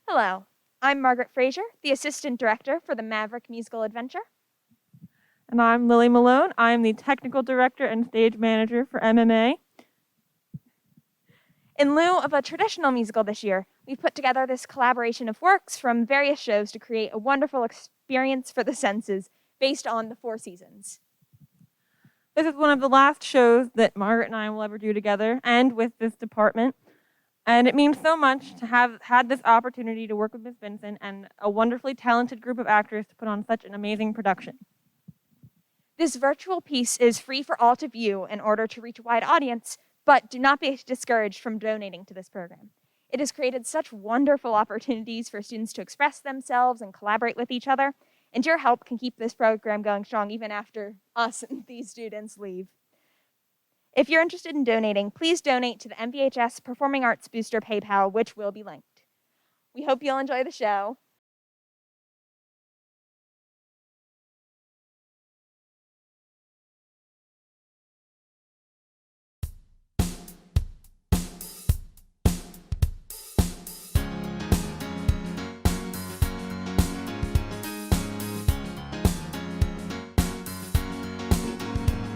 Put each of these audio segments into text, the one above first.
Hello, I'm Margaret Frazier, the Assistant Director for the Maverick Musical Adventure. And I'm Lily Malone. I'm the Technical Director and Stage Manager for MMA. In lieu of a traditional musical this year, we've put together this collaboration of works from various shows to create a wonderful experience for the senses based on the 4 seasons. This is one of the last shows that Margaret and I will ever do together and with this department. And it means so much to have had this opportunity to work with Ms. Vincent and a wonderfully talented group of actors to put on such an amazing production. This virtual piece is free for all to view in order to reach a wide audience, but do not be discouraged from donating to this program. It has created such wonderful opportunities for students to express themselves and collaborate with each other, and your help can keep this program going strong even after us and these students leave. If you're interested in donating, please donate to the MVHS Performing Arts Booster PayPal, which will be linked. We hope you'll enjoy the show.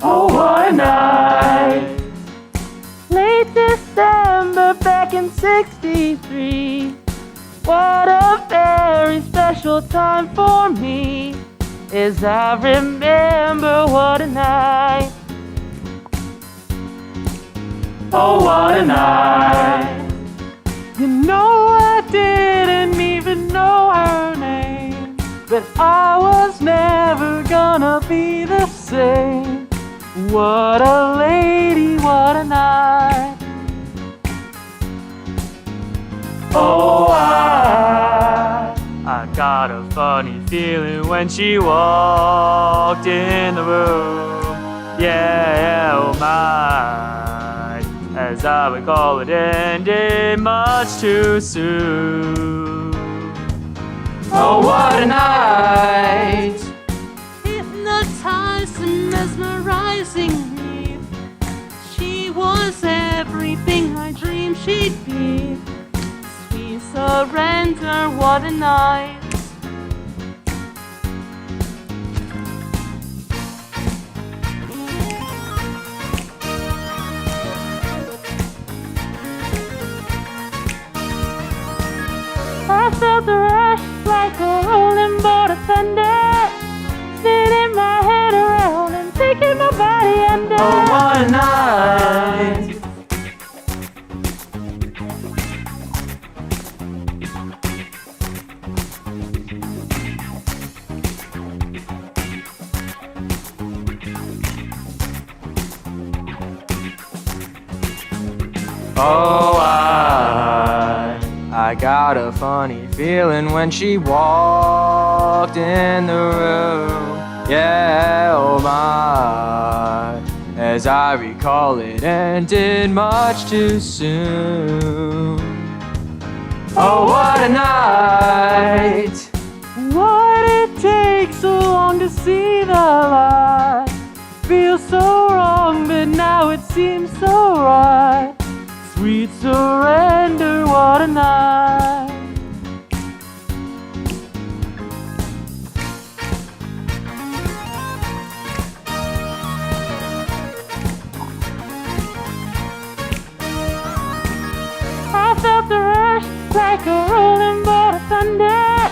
Oh, what a night! Late December back in '63. What a very special time for me, as I remember what a night. Oh, what a night! You know I didn't even know her name, but I was never gonna be the same. What a lady, what a night. Oh, I got a funny feeling when she walked in the room. Yeah, oh my, as I recall it ended much too soon. Oh, what a night. Hypnotized and mesmerizing me. She was everything I dreamed she'd be. Sweet surrender, what a night. I felt the rush like a rolling bolt of thunder, spinning my head around and taking my body under. Oh, what a night. Oh, I got a funny feeling when she walked in the room. Yeah, oh my, as I recall it ended much too soon. Oh, what a night. Why did it take so long to see the light? Feels so wrong, but now it seems so right. Sweet surrender, what a night. I felt the rush like a rolling bolt of thunder,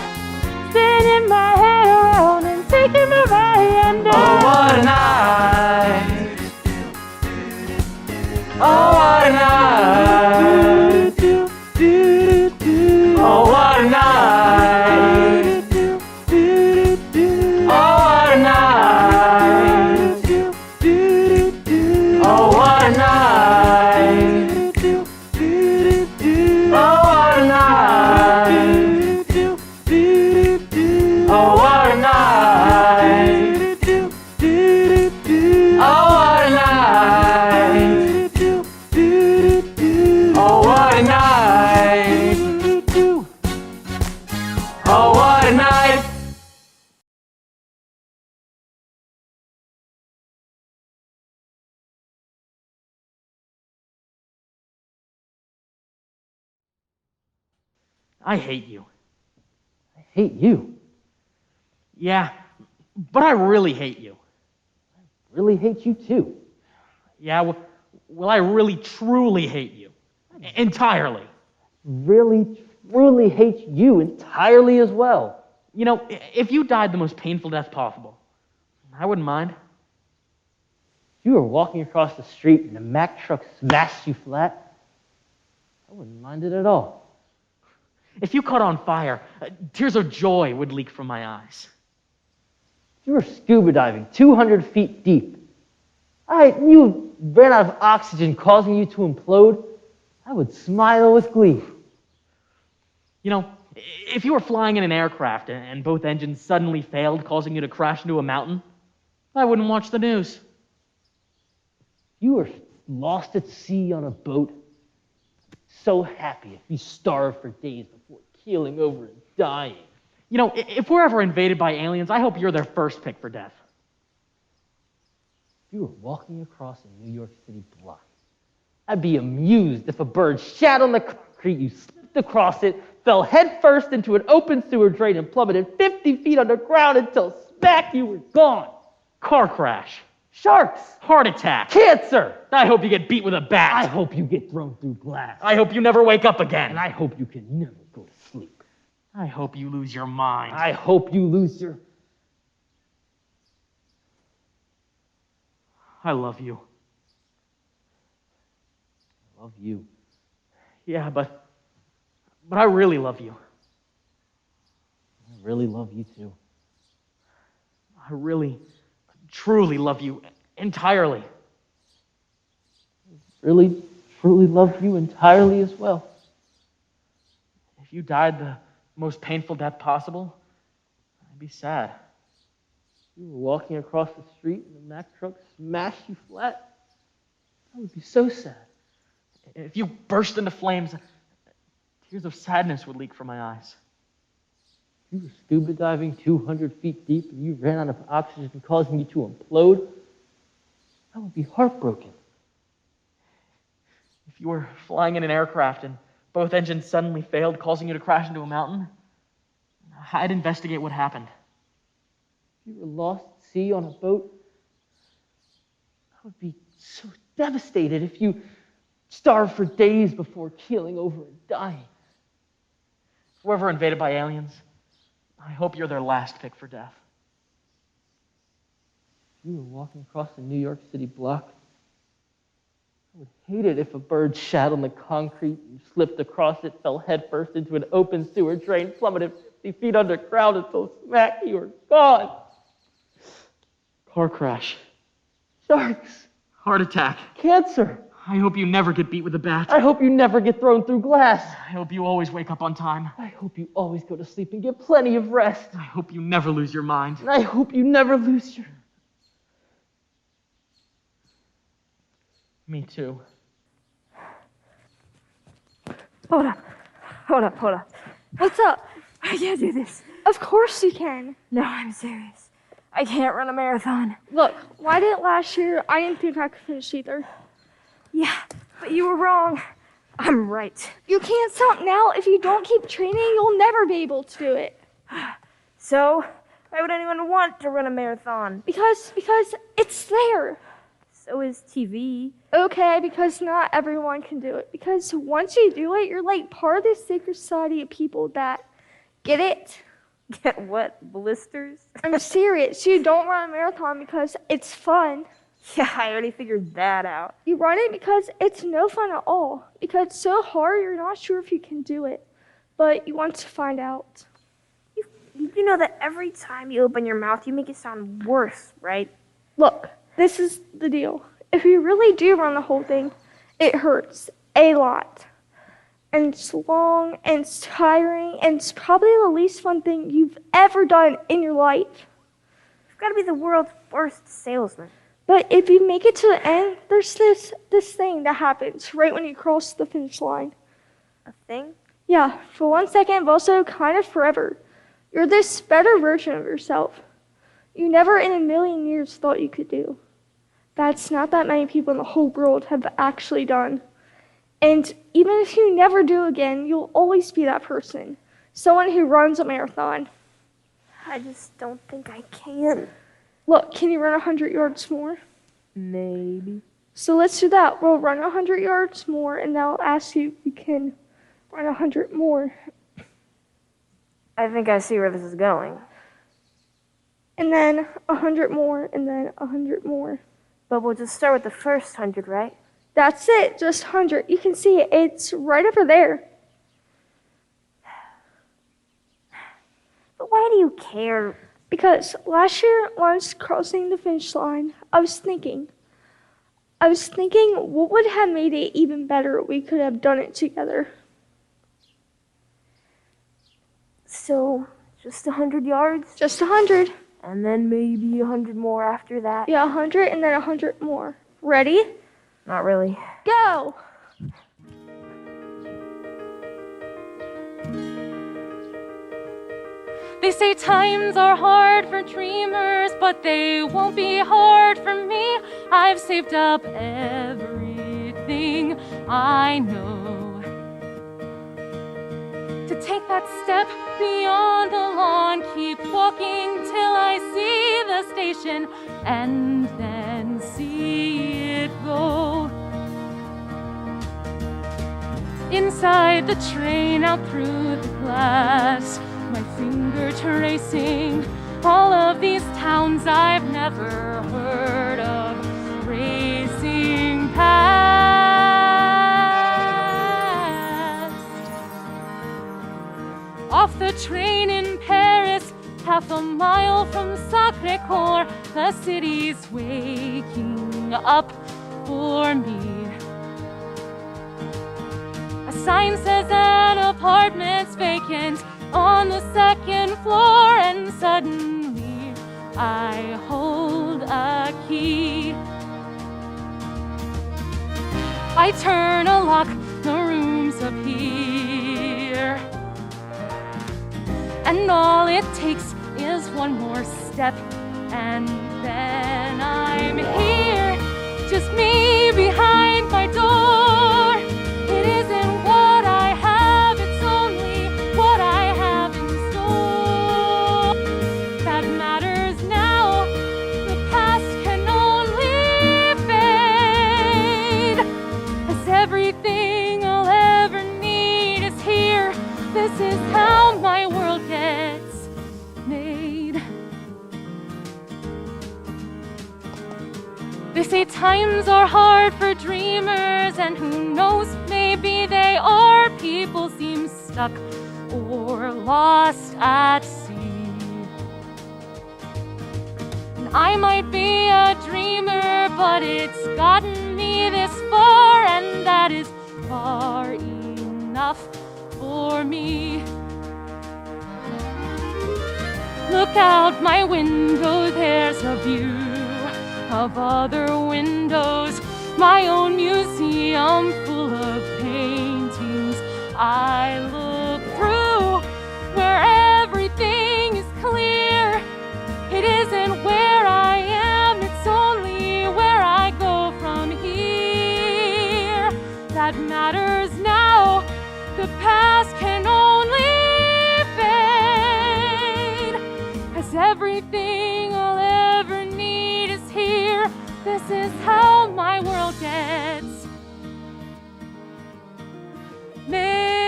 spinning my head around and taking my body under. Oh, what a night. Oh, what a night. Oh, what a night. Oh, what a night. Oh, what a night. Oh, what a night. Oh, what a night. Oh, what a night. I hate you. I hate you. Yeah, but I really hate you. I really hate you too. Yeah, well, I really, truly hate you. Entirely. Really, truly hate you entirely as well. You know, if you died the most painful death possible, I wouldn't mind. If you were walking across the street and a Mack truck smashed you flat, I wouldn't mind it at all. If you caught on fire, tears of joy would leak from my eyes. If you were scuba diving 200 feet deep, you ran out of oxygen causing you to implode, I would smile with glee. You know, if you were flying in an aircraft and both engines suddenly failed, causing you to crash into a mountain, I wouldn't watch the news. If you were lost at sea on a boat, so happy if you starved for days before keeling over and dying. You know, if we're ever invaded by aliens, I hope you're their first pick for death. If you were walking across a New York City block, I'd be amused if a bird shat on the concrete, you slipped across it, fell headfirst into an open sewer drain, and plummeted 50 feet underground until smack, you were gone. Car crash. Sharks. Heart attack. Cancer. I hope you get beat with a bat. I hope you get thrown through glass. I hope you never wake up again. And I hope you can never go to sleep. I hope you lose your mind. I hope you lose your... I love you. I love you. Yeah, but I really love you. I really love you too. I really, truly love you entirely. Really, truly love you entirely as well. If you died the most painful death possible, I'd be sad. If you were walking across the street and a Mack truck smashed you flat, I would be so sad. If you burst into flames, tears of sadness would leak from my eyes. If you were scuba diving 200 feet deep and you ran out of oxygen causing you to implode, I would be heartbroken. If you were flying in an aircraft and both engines suddenly failed, causing you to crash into a mountain, I'd investigate what happened. If you were lost at sea on a boat, I would be so devastated if you starved for days before keeling over and dying. If we're ever invaded by aliens, I hope you're their last pick for death. If you were walking across a New York City block, I would hate it if a bird shat on the concrete, you slipped across it, fell headfirst into an open sewer drain, plummeted 50 feet underground until smack, you were gone. Car crash. Sharks. Heart attack. Cancer. I hope you never get beat with a bat. I hope you never get thrown through glass. I hope you always wake up on time. I hope you always go to sleep and get plenty of rest. I hope you never lose your mind. And I hope you never lose your... Me too. Hold up. What's up? I can't do this. Of course you can. No, I'm serious. I can't run a marathon. Look, why did last year I didn't think I could finish either? Yeah, but you were wrong. I'm right. You can't stop now. If you don't keep training, you'll never be able to do it. So, why would anyone want to run a marathon? Because it's there. So is TV. Okay, because not everyone can do it. Because once you do it, you're like part of this secret society of people that get it. Get what? Blisters? I'm serious. You don't run a marathon because it's fun. Yeah, I already figured that out. You run it because it's no fun at all. Because it's so hard, you're not sure if you can do it. But you want to find out. You know that every time you open your mouth, you make it sound worse, right? Look, this is the deal. If you really do run the whole thing, it hurts a lot. And it's long, and it's tiring, and it's probably the least fun thing you've ever done in your life. You've got to be the world's worst salesman. But if you make it to the end, there's this thing that happens right when you cross the finish line. A thing? Yeah, for 1 second, but also kind of forever. You're this better version of yourself. You never in a million years thought you could do. That's not that many people in the whole world have actually done. And even if you never do again, you'll always be that person. Someone who runs a marathon. I just don't think I can. Look, can you run 100 yards more? Maybe. So let's do that. We'll run 100 yards more, and then I'll ask you if you can run 100 more. I think I see where this is going. And then 100 more, and then 100 more. But we'll just start with the first 100, right? That's it, just 100. You can see it. It's right over there. But why do you care? Because last year, when I was crossing the finish line, I was thinking, what would have made it even better if we could have done it together? So, just 100 yards? Just 100. And then maybe 100 more after that? Yeah, 100 and then 100 more. Ready? Not really. Go! They say times are hard for dreamers, but they won't be hard for me. I've saved up everything I know to take that step beyond the lawn. Keep walking till I see the station and then see it go. Inside the train, out through the glass, my finger tracing all of these towns I've never heard of, racing past. Off the train in Paris, half a mile from Sacré-Cœur, the city's waking up for me. A sign says an apartment's vacant on the second floor, and suddenly I hold a key. I turn a lock, the rooms appear, and all it takes is one more step, and then I'm here, just me behind my door. It isn't what I have, it's only what I have in store that matters now. The past can only fade, as everything I'll ever need is here. This is how my world gets made. They say times are hard for dreamers, and who knows, maybe they are. People seem stuck or lost at sea. And I might be a dreamer, but it's gotten me this far, and that is far enough for me. Look out my window, there's a view of other windows, my own museum full of paintings I look through, where everything is clear. It isn't where I am, it's only where I go from here that matters now. The past can only fade, as everything I'll ever need is here. This is how my world gets made.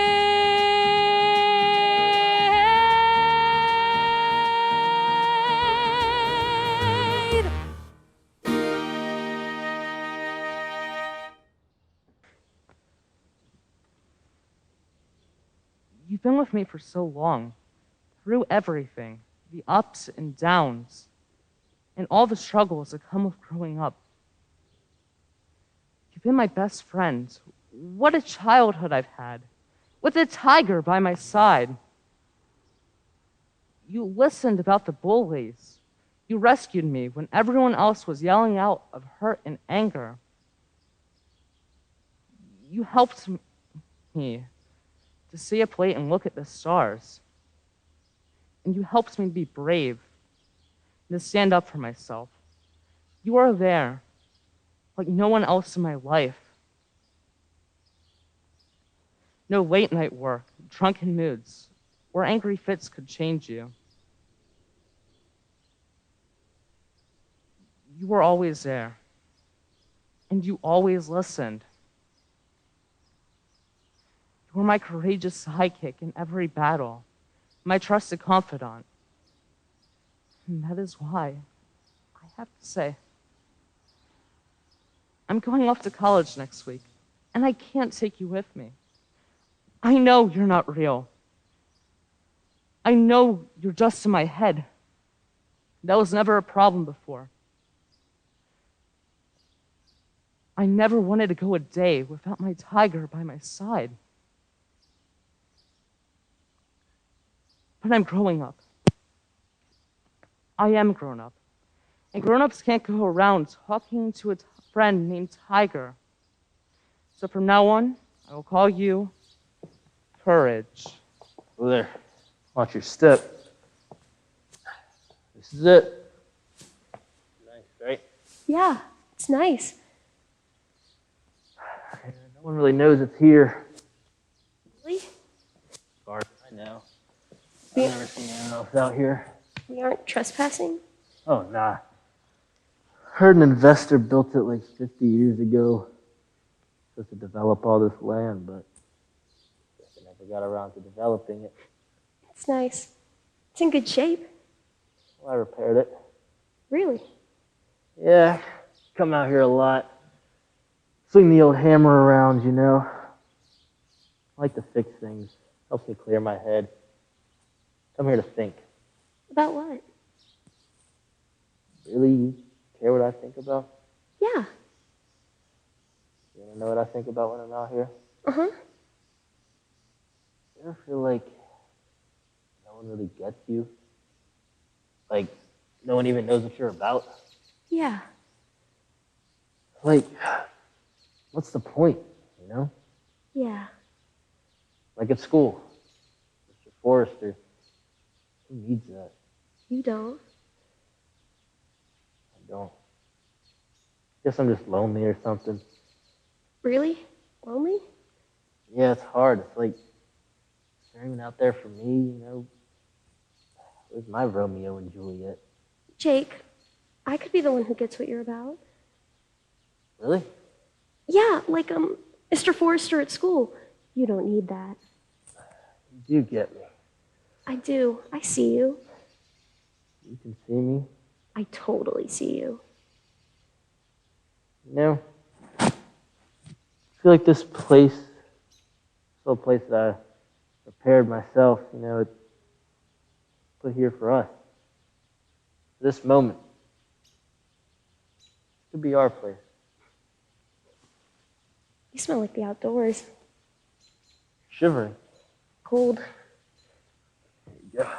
You've been with me for so long, through everything, the ups and downs, and all the struggles that come with growing up. You've been my best friend. What a childhood I've had, with a tiger by my side. You listened about the bullies. You rescued me when everyone else was yelling out of hurt and anger. You helped me to see a plate and look at the stars. And you helped me be brave and to stand up for myself. You are there like no one else in my life. No late-night work, drunken moods, or angry fits could change you. You were always there, and you always listened. You were my courageous sidekick in every battle, my trusted confidant. And that is why, I have to say, I'm going off to college next week, and I can't take you with me. I know you're not real. I know you're just in my head. That was never a problem before. I never wanted to go a day without my tiger by my side. But I'm growing up. I am grown up. And grown-ups can't go around talking to a friend named Tiger. So from now on, I will call you Courage. Oh, there. Watch your step. This is it. Nice, right? Yeah, it's nice. No one really knows it's here. Really? As far as I know. I've never seen anyone else out here. We aren't trespassing? Oh, nah. Heard an investor built it like 50 years ago. Supposed to develop all this land, but guess they never got around to developing it. It's nice. It's in good shape. Well, I repaired it. Really? Yeah, come out here a lot. Swing the old hammer around, you know. I like to fix things. Helps me clear my head. Come here to think. About what? Really? You care what I think about? Yeah. You want to know what I think about when I'm out here? Uh-huh. You ever feel like no one really gets you? Like, no one even knows what you're about? Yeah. Like, what's the point, you know? Yeah. Like at school. Mr. Forrester. Who needs that? You don't. I don't. Guess I'm just lonely or something. Really? Lonely? Yeah, it's hard. It's like, is there anyone out there for me, you know? Where's my Romeo and Juliet? Jake, I could be the one who gets what you're about. Really? Yeah, like, Mr. Forrester at school. You don't need that. You do get me. I do. I see you. You can see me. I totally see you. You know, I feel like this place, this little place that I prepared myself, you know, it's put here for us. This moment. This could be our place. You smell like the outdoors. Shivering. Cold. There you go.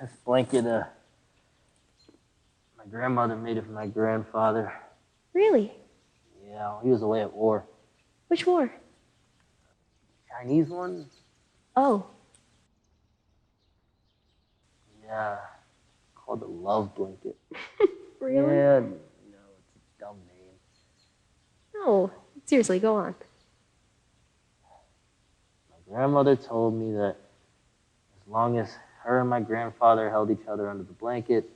This blanket, my grandmother made it for my grandfather. Really? Yeah, he was away at war. Which war? Chinese one? Oh. Yeah, called the love blanket. Really? Yeah, no, it's a dumb name. No. Seriously, go on. My grandmother told me that as long as her and my grandfather held each other under the blanket,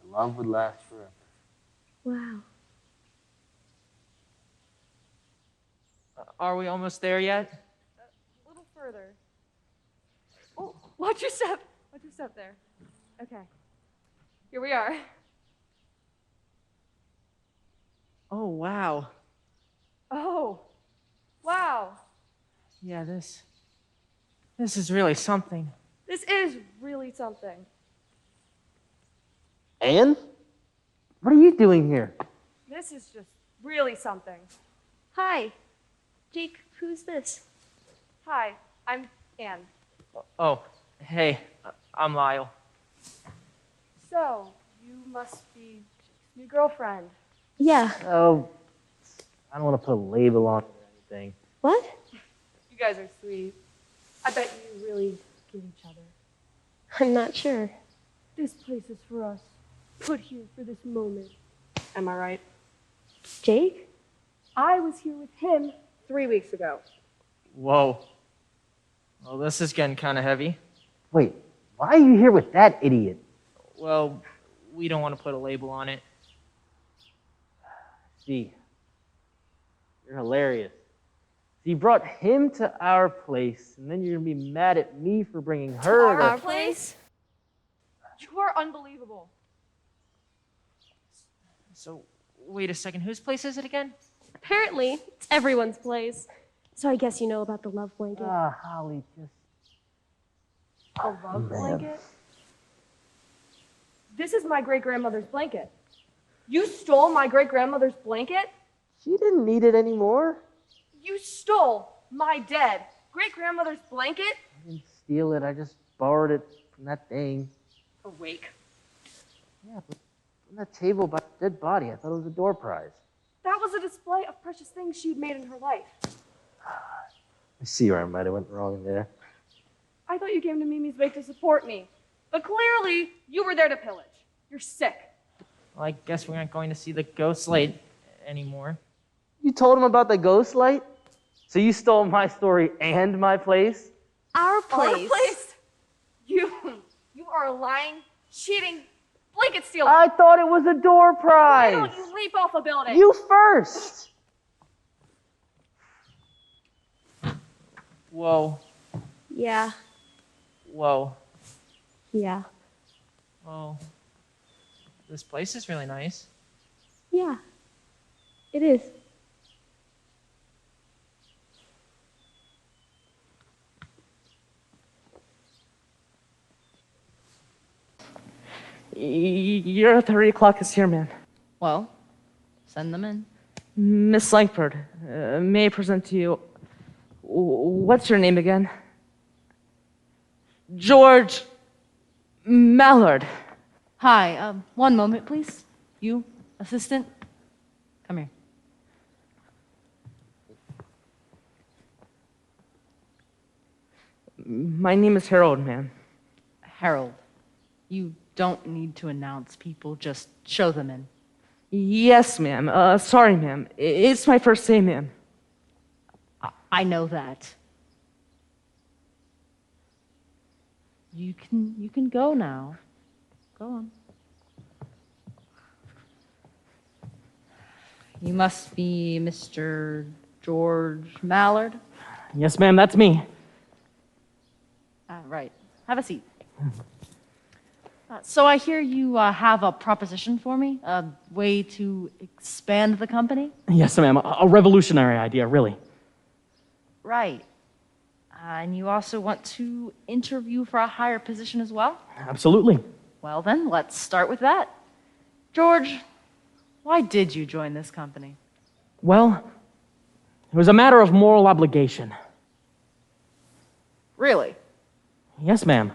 their love would last forever. Wow. Are we almost there yet? A little further. Oh, watch your step. Watch your step there. Okay. Here we are. Oh, wow. Oh, wow. Yeah, this is really something. This is really something. Anne? What are you doing here? This is just really something. Hi. Jake, who's this? Hi, I'm Anne. Oh, hey, I'm Lyle. So, you must be Jake's new girlfriend. Yeah. Oh, I don't want to put a label on it or anything. What? You guys are sweet. I bet you really get each other. I'm not sure. This place is for us. Put here for this moment. Am I right? Jake? I was here with him 3 weeks ago. Whoa. Well, this is getting kind of heavy. Wait, why are you here with that idiot? Well, we don't want to put a label on it. See, you're hilarious. So you brought him to our place, and then you're gonna be mad at me for bringing her to Our place? You are unbelievable. So, wait a second. Whose place is it again? Apparently, it's everyone's place. So I guess you know about the love blanket. Holly, just... A love blanket? This is my great-grandmother's blanket. You stole my great-grandmother's blanket? She didn't need it anymore. You stole my dead great-grandmother's blanket? I didn't steal it, I just borrowed it from that thing. Awake. Yeah, but on that table by the dead body, I thought it was a door prize. That was a display of precious things she'd made in her life. I see where I might have went wrong in there. I thought you came to Mimi's Bake to support me. But clearly, you were there to pillage. You're sick. Well, I guess we aren't going to see the ghost light anymore. You told him about the ghost light? So you stole my story and my place? Our place. Our place? You are a lying, cheating blanket stealer. I thought it was a door prize. Why don't you leap off a building? You first. Whoa. Yeah. Whoa. Yeah. Whoa. This place is really nice. Yeah. It is. Your 3 o'clock is here, man. Well, send them in. Miss Langford, may I present to you... What's your name again? George Mallard. Hi, one moment, please. You, assistant, come here. My name is Harold, ma'am. Harold, you don't need to announce people, just show them in. Yes, ma'am. Sorry, ma'am. It's my first day, ma'am. I know that. You can go now. Go on. You must be Mr. George Mallard. Yes, ma'am, that's me. Right. Have a seat. So I hear you have a proposition for me, a way to expand the company? Yes, ma'am. A revolutionary idea, really. Right. And you also want to interview for a higher position as well? Absolutely. Well then, let's start with that. George, why did you join this company? Well, it was a matter of moral obligation. Really? Yes, ma'am.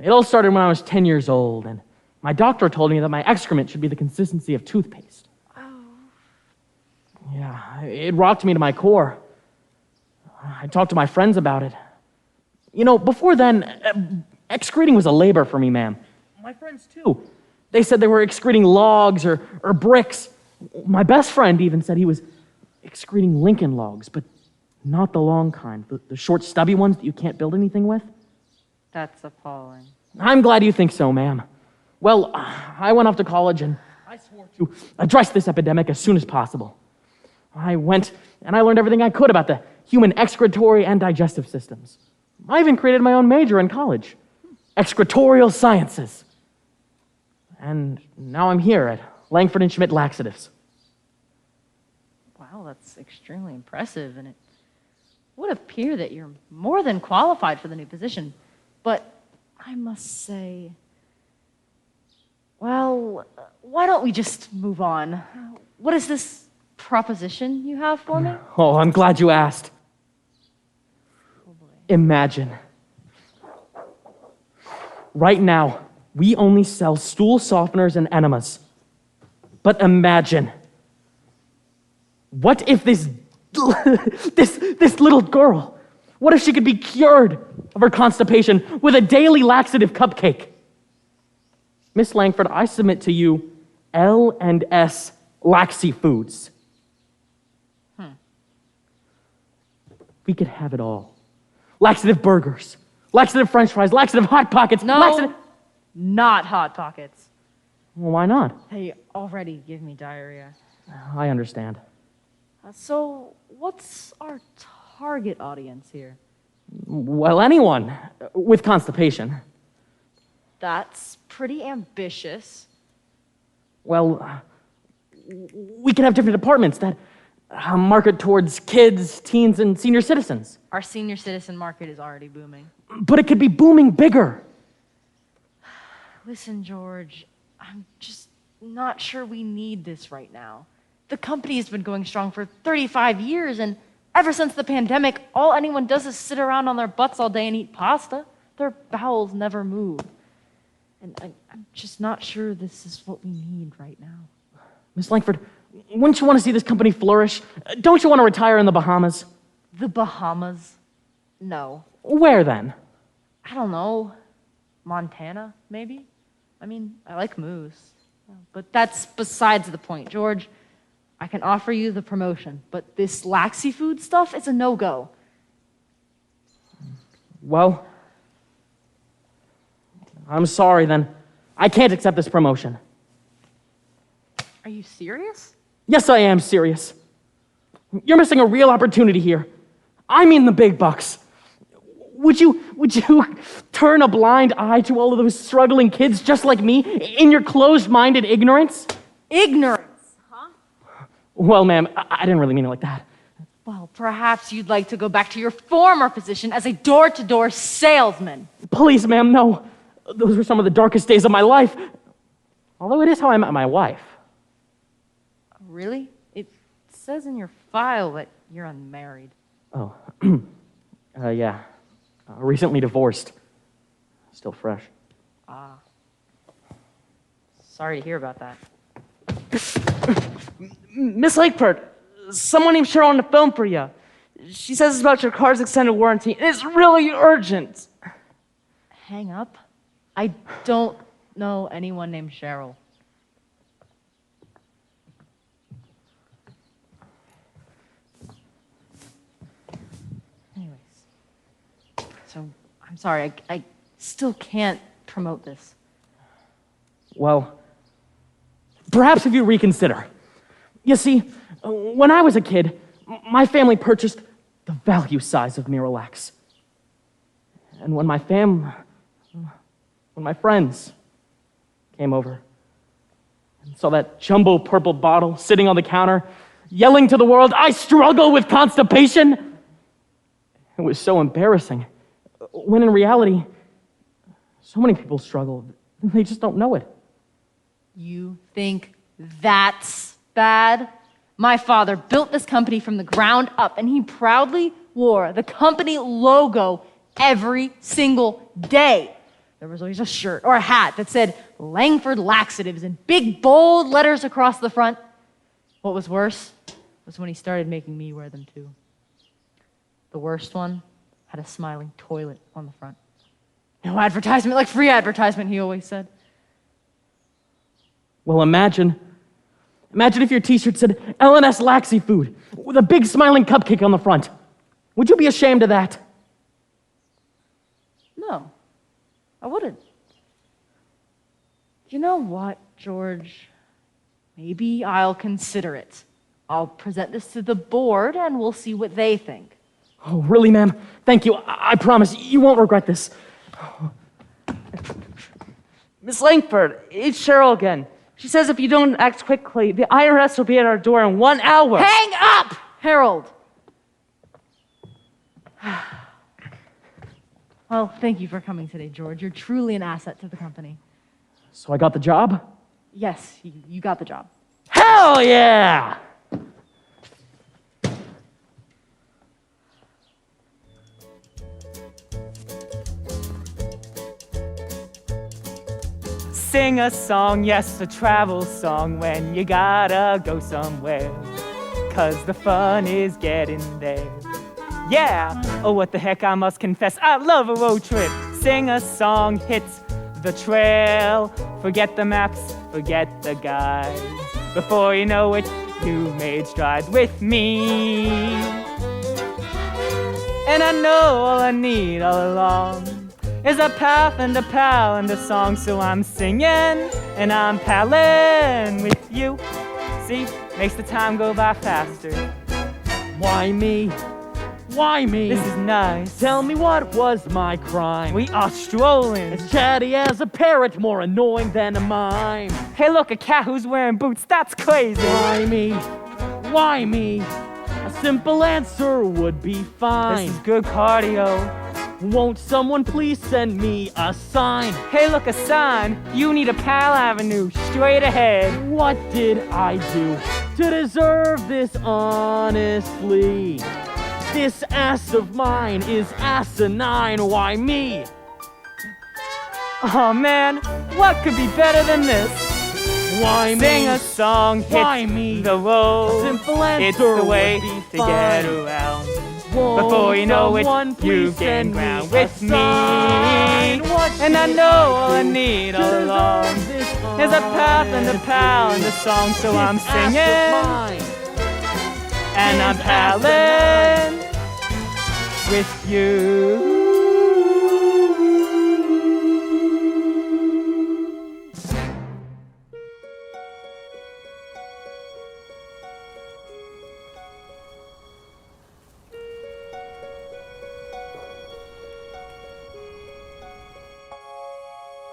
It all started when I was 10 years old, and my doctor told me that my excrement should be the consistency of toothpaste. Oh. Yeah, it rocked me to my core. I talked to my friends about it. You know, before then, excreting was a labor for me, ma'am. My friends, too. They said they were excreting logs or bricks. My best friend even said he was excreting Lincoln logs, but not the long kind, the short, stubby ones that you can't build anything with. That's appalling. I'm glad you think so, ma'am. Well, I went off to college and I swore to address this epidemic as soon as possible. I went and I learned everything I could about the human excretory and digestive systems. I even created my own major in college, excretorial sciences. And now I'm here at Langford and Schmidt Laxatives. Wow, that's extremely impressive, and it would appear that you're more than qualified for the new position. But I must say, well, why don't we just move on? What is this proposition you have for me? Oh, I'm glad you asked. Imagine. Right now, we only sell stool softeners and enemas. But imagine. What if this little girl, what if she could be cured of her constipation with a daily laxative cupcake? Miss Langford, I submit to you L&S Laxi Foods. we could have it all. Laxative burgers, laxative french fries, laxative Hot Pockets, No, not Hot Pockets. Well, why not? They already give me diarrhea. I understand. So, what's our target audience here? Well, anyone with constipation. That's pretty ambitious. Well, we could have different departments that market towards kids, teens, and senior citizens. Our senior citizen market is already booming. But it could be booming bigger. Listen, George, I'm just not sure we need this right now. The company has been going strong for 35 years, and ever since the pandemic, all anyone does is sit around on their butts all day and eat pasta. Their bowels never move. And I'm just not sure this is what we need right now. Miss Langford, wouldn't you want to see this company flourish? Don't you want to retire in the Bahamas? The Bahamas? No. Where then? I don't know. Montana, maybe? I mean, I like moose. But that's besides the point, George. I can offer you the promotion, but this laxy food stuff is a no-go. Well, I'm sorry then. I can't accept this promotion. Are you serious? Yes, I am serious. You're missing a real opportunity here. I mean the big bucks. Would you turn a blind eye to all of those struggling kids just like me in your closed-minded ignorance? Ignorance, huh? Well, ma'am, I didn't really mean it like that. Well, perhaps you'd like to go back to your former position as a door-to-door salesman. Please, ma'am, no. Those were some of the darkest days of my life. Although it is how I met my wife. Really? It says in your file that you're unmarried. Oh, yeah. Recently divorced. Still fresh. Ah. Sorry to hear about that. Miss Lakeford, someone named Cheryl on the phone for you. She says it's about your car's extended warranty, and it's really urgent. Hang up? I don't know anyone named Cheryl. Anyways, so I'm sorry, I still can't promote this. Well, perhaps if you reconsider. You see, when I was a kid, my family purchased the value size of Miralax. And when my friends came over and saw that jumbo purple bottle sitting on the counter, yelling to the world, "I struggle with constipation," it was so embarrassing. When in reality, so many people struggle, they just don't know it. You think that's bad? My father built this company from the ground up, and he proudly wore the company logo every single day. There was always a shirt or a hat that said Langford Laxatives in big, bold letters across the front. What was worse was when he started making me wear them too. The worst one had a smiling toilet on the front. No advertisement like free advertisement, he always said. Well, imagine if your t-shirt said L&S Laxy Food with a big smiling cupcake on the front. Would you be ashamed of that? No, I wouldn't. You know what, George? Maybe I'll consider it. I'll present this to the board and we'll see what they think. Oh, really, ma'am? Thank you. I promise you won't regret this. Miss Langford, it's Cheryl again. She says if you don't act quickly, the IRS will be at our door in 1 hour. Hang up, Harold! Well, thank you for coming today, George. You're truly an asset to the company. So I got the job? Yes, you got the job. Hell yeah! Sing a song, yes, a travel song when you gotta go somewhere. 'Cause the fun is getting there. Yeah, oh what the heck, I must confess, I love a road trip. Sing a song, hit the trail. Forget the maps, forget the guides. Before you know it, you made strides with me. And I know all I need all along is a path and a pal and a song. So I'm singing and I'm palling with you. See, makes the time go by faster. Why me? Why me? This is nice. Tell me, what was my crime? We are strolling. As chatty as a parrot, more annoying than a mime. Hey, look, a cat who's wearing boots, that's crazy. Why me? Why me? A simple answer would be fine. This is good cardio. Won't someone please send me a sign? Hey, look, a sign. You need a Pal Avenue, straight ahead. What did I do to deserve this honestly? This ass of mine is asinine. Why me? Oh man, what could be better than this? Why me? Sing a song, hit Why me? the road. Simple answer It's the way would be to fine. get around. Won't Before you know it, someone you please gain send ground me a with me. sign? What And I did know I all I do need to all along deserve this is a path and a pal and a song. So This I'm ass singing of mine and I'm is palling with you.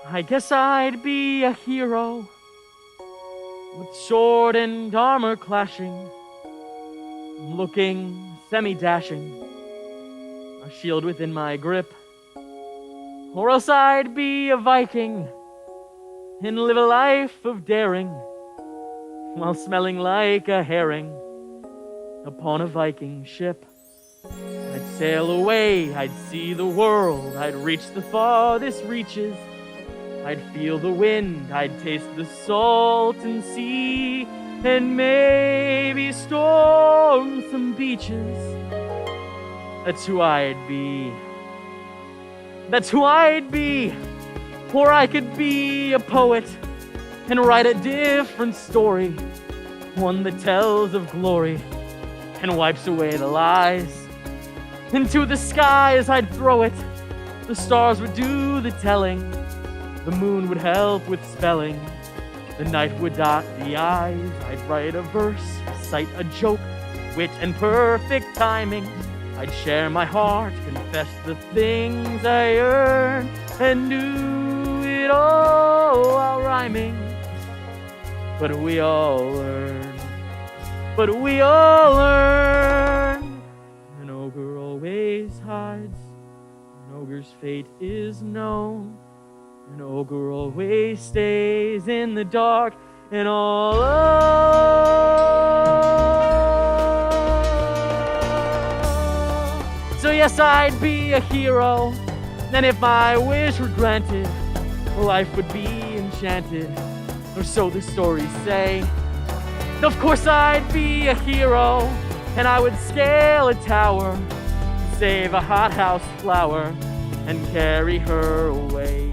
I guess I'd be a hero with sword and armor clashing, looking semi-dashing, a shield within my grip. Or else I'd be a Viking and live a life of daring while smelling like a herring upon a Viking ship. I'd sail away, I'd see the world, I'd reach the farthest reaches. I'd feel the wind, I'd taste the salton sea, and maybe storm some beaches. That's who I'd be. That's who I'd be. Or I could be a poet and write a different story, one that tells of glory and wipes away the lies. Into the skies I'd throw it, the stars would do the telling. The moon would help with spelling. The night would dot the I's. I'd write a verse, recite a joke, wit and perfect timing. I'd share my heart, confess the things I earn, and do it all while rhyming. But we all learn. But we all learn. An ogre always hides. An ogre's fate is known. An ogre always stays in the dark and all alone. So yes, I'd be a hero, and if my wish were granted, life would be enchanted, or so the stories say. Of course I'd be a hero, and I would scale a tower, save a hothouse flower, and carry her away.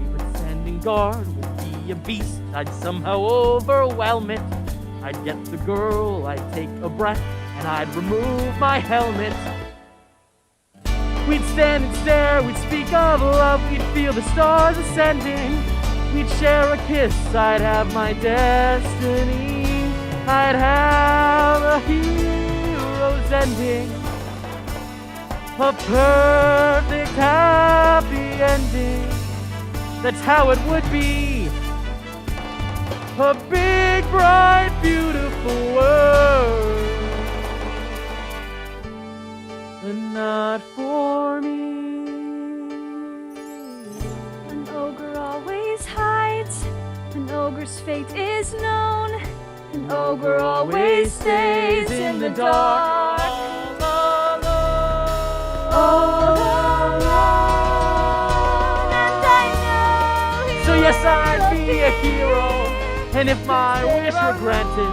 Guard would be a beast, I'd somehow overwhelm it. I'd get the girl, I'd take a breath, and I'd remove my helmet. We'd stand and stare, we'd speak of love, we'd feel the stars ascending. We'd share a kiss, I'd have my destiny. I'd have a hero's ending, a perfect happy ending. That's how it would be. A big, bright, beautiful world. But not for me. An ogre always hides. An ogre's fate is known. An ogre always stays in the dark. All alone. All alone. So yes, I'd be a hero, and if my wish were granted,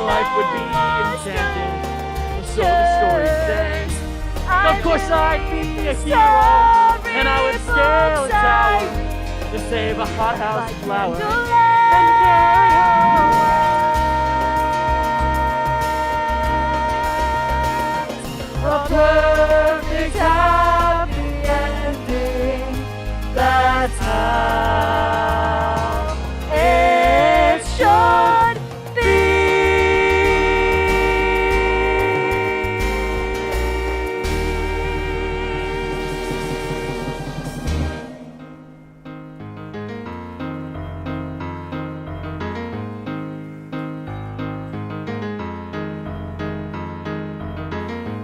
life would be enchanted, so the story says. Of course I'd be a hero, and I would scale a tower to save a hothouse flower and carry her away. A perfect house. that's how it should be.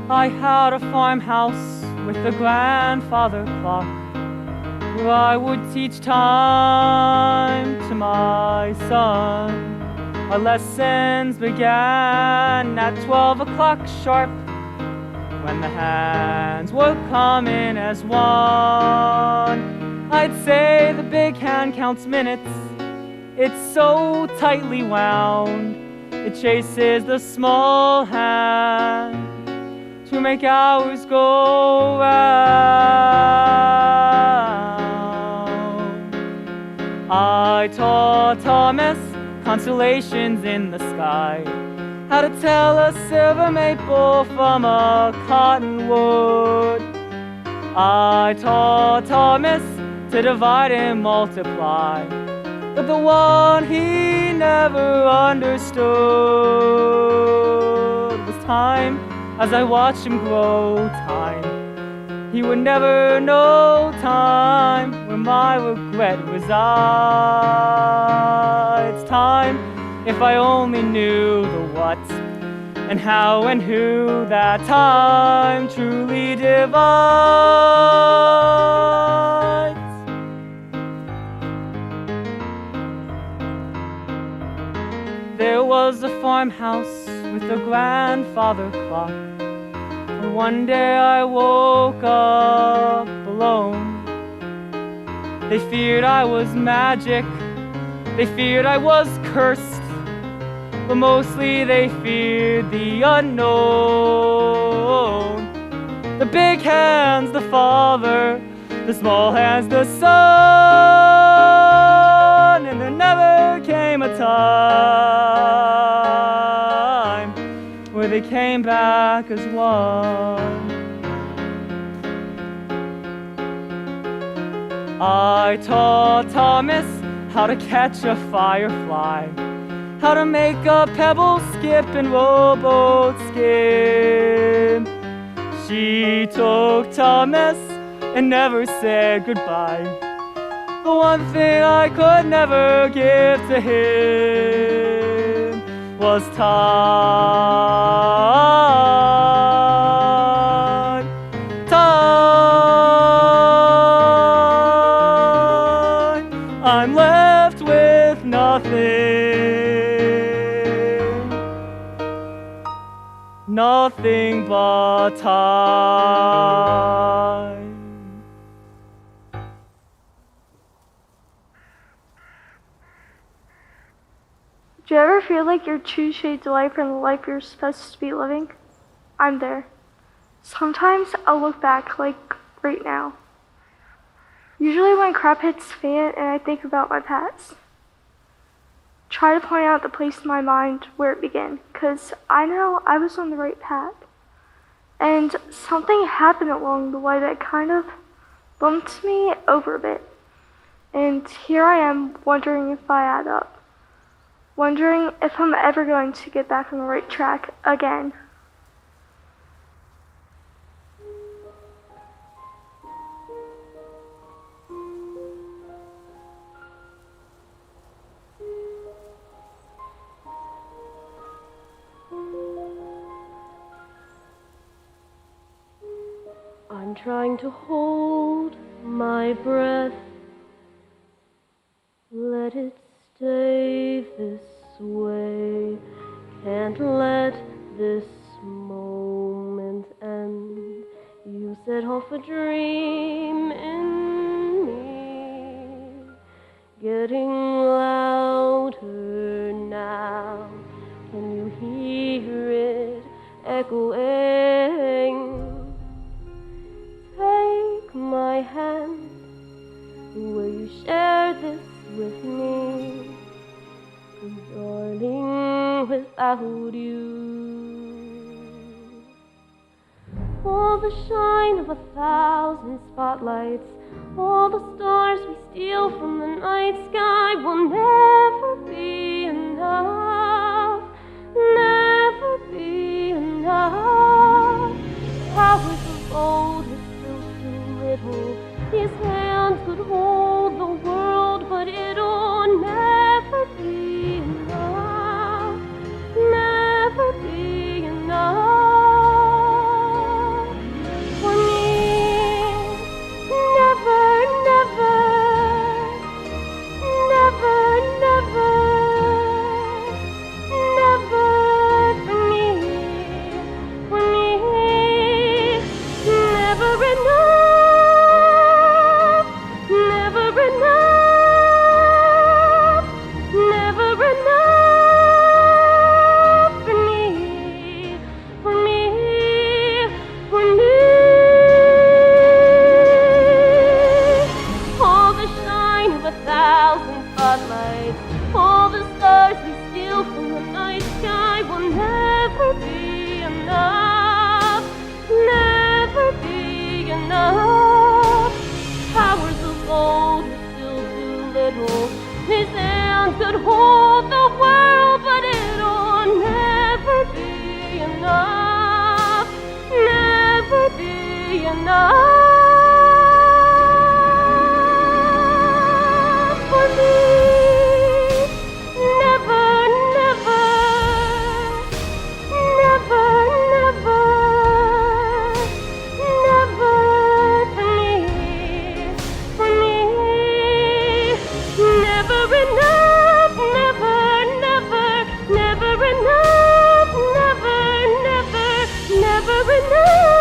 I had a farmhouse with a grandfather clock, where I would teach time to my son. Our lessons began at 12 o'clock sharp, when the hands were coming as one. I'd say the big hand counts minutes, it's so tightly wound, it chases the small hand to make hours go round. I taught Thomas constellations in the sky, how to tell a silver maple from a cottonwood. I taught Thomas to divide and multiply, but the one he never understood was time. As I watched him grow, time. He would never know time, where my regret resides. Time, if I only knew the what and how and who that time truly divides. There was a farmhouse with a grandfather clock. One day I woke up alone. They feared I was magic, they feared I was cursed, but mostly they feared the unknown. The big hands, the father, the small hands, the son. And there never came a time where they came back as one. I taught Thomas how to catch a firefly, how to make a pebble skip and rowboat skim. She took Thomas and never said goodbye. The one thing I could never give to him was time. Time. I'm left with nothing, nothing but time. Do you ever feel like you're 2 shades away from the life you're supposed to be living? I'm there. Sometimes I'll look back, like right now. Usually when crap hits the fan and I think about my past. Try to point out the place in my mind where it began, because I know I was on the right path. And something happened along the way that kind of bumped me over a bit. And here I am wondering if I add up. Wondering if I'm ever going to get back on the right track again. I'm trying to hold my breath. Let it stay this way. Can't let this moment end. You set off a dream in me, getting louder now. Can you hear it echoing? Take my hand. Will you share this with me? 'Cause darling, without you, all the shine of 1,000 spotlights All the stars we steal from the night sky will never be enough, never be enough. Powers of old are still too little. His hands could hold the world, but it'll never be enough, never be enough for me. Never, never, never, never, never for me, for me. Never enough, never enough, never enough for me, for me, for me. All the shine of 1,000 spotlights, all the stars we steal from the night sky will never be enough, never be enough. Powers of old are still too little. His hands could hold the world, but it'll never be enough, never be enough for me. Never, never, never, never, never for me, for me. Never enough, never, never, never enough, never, never, never enough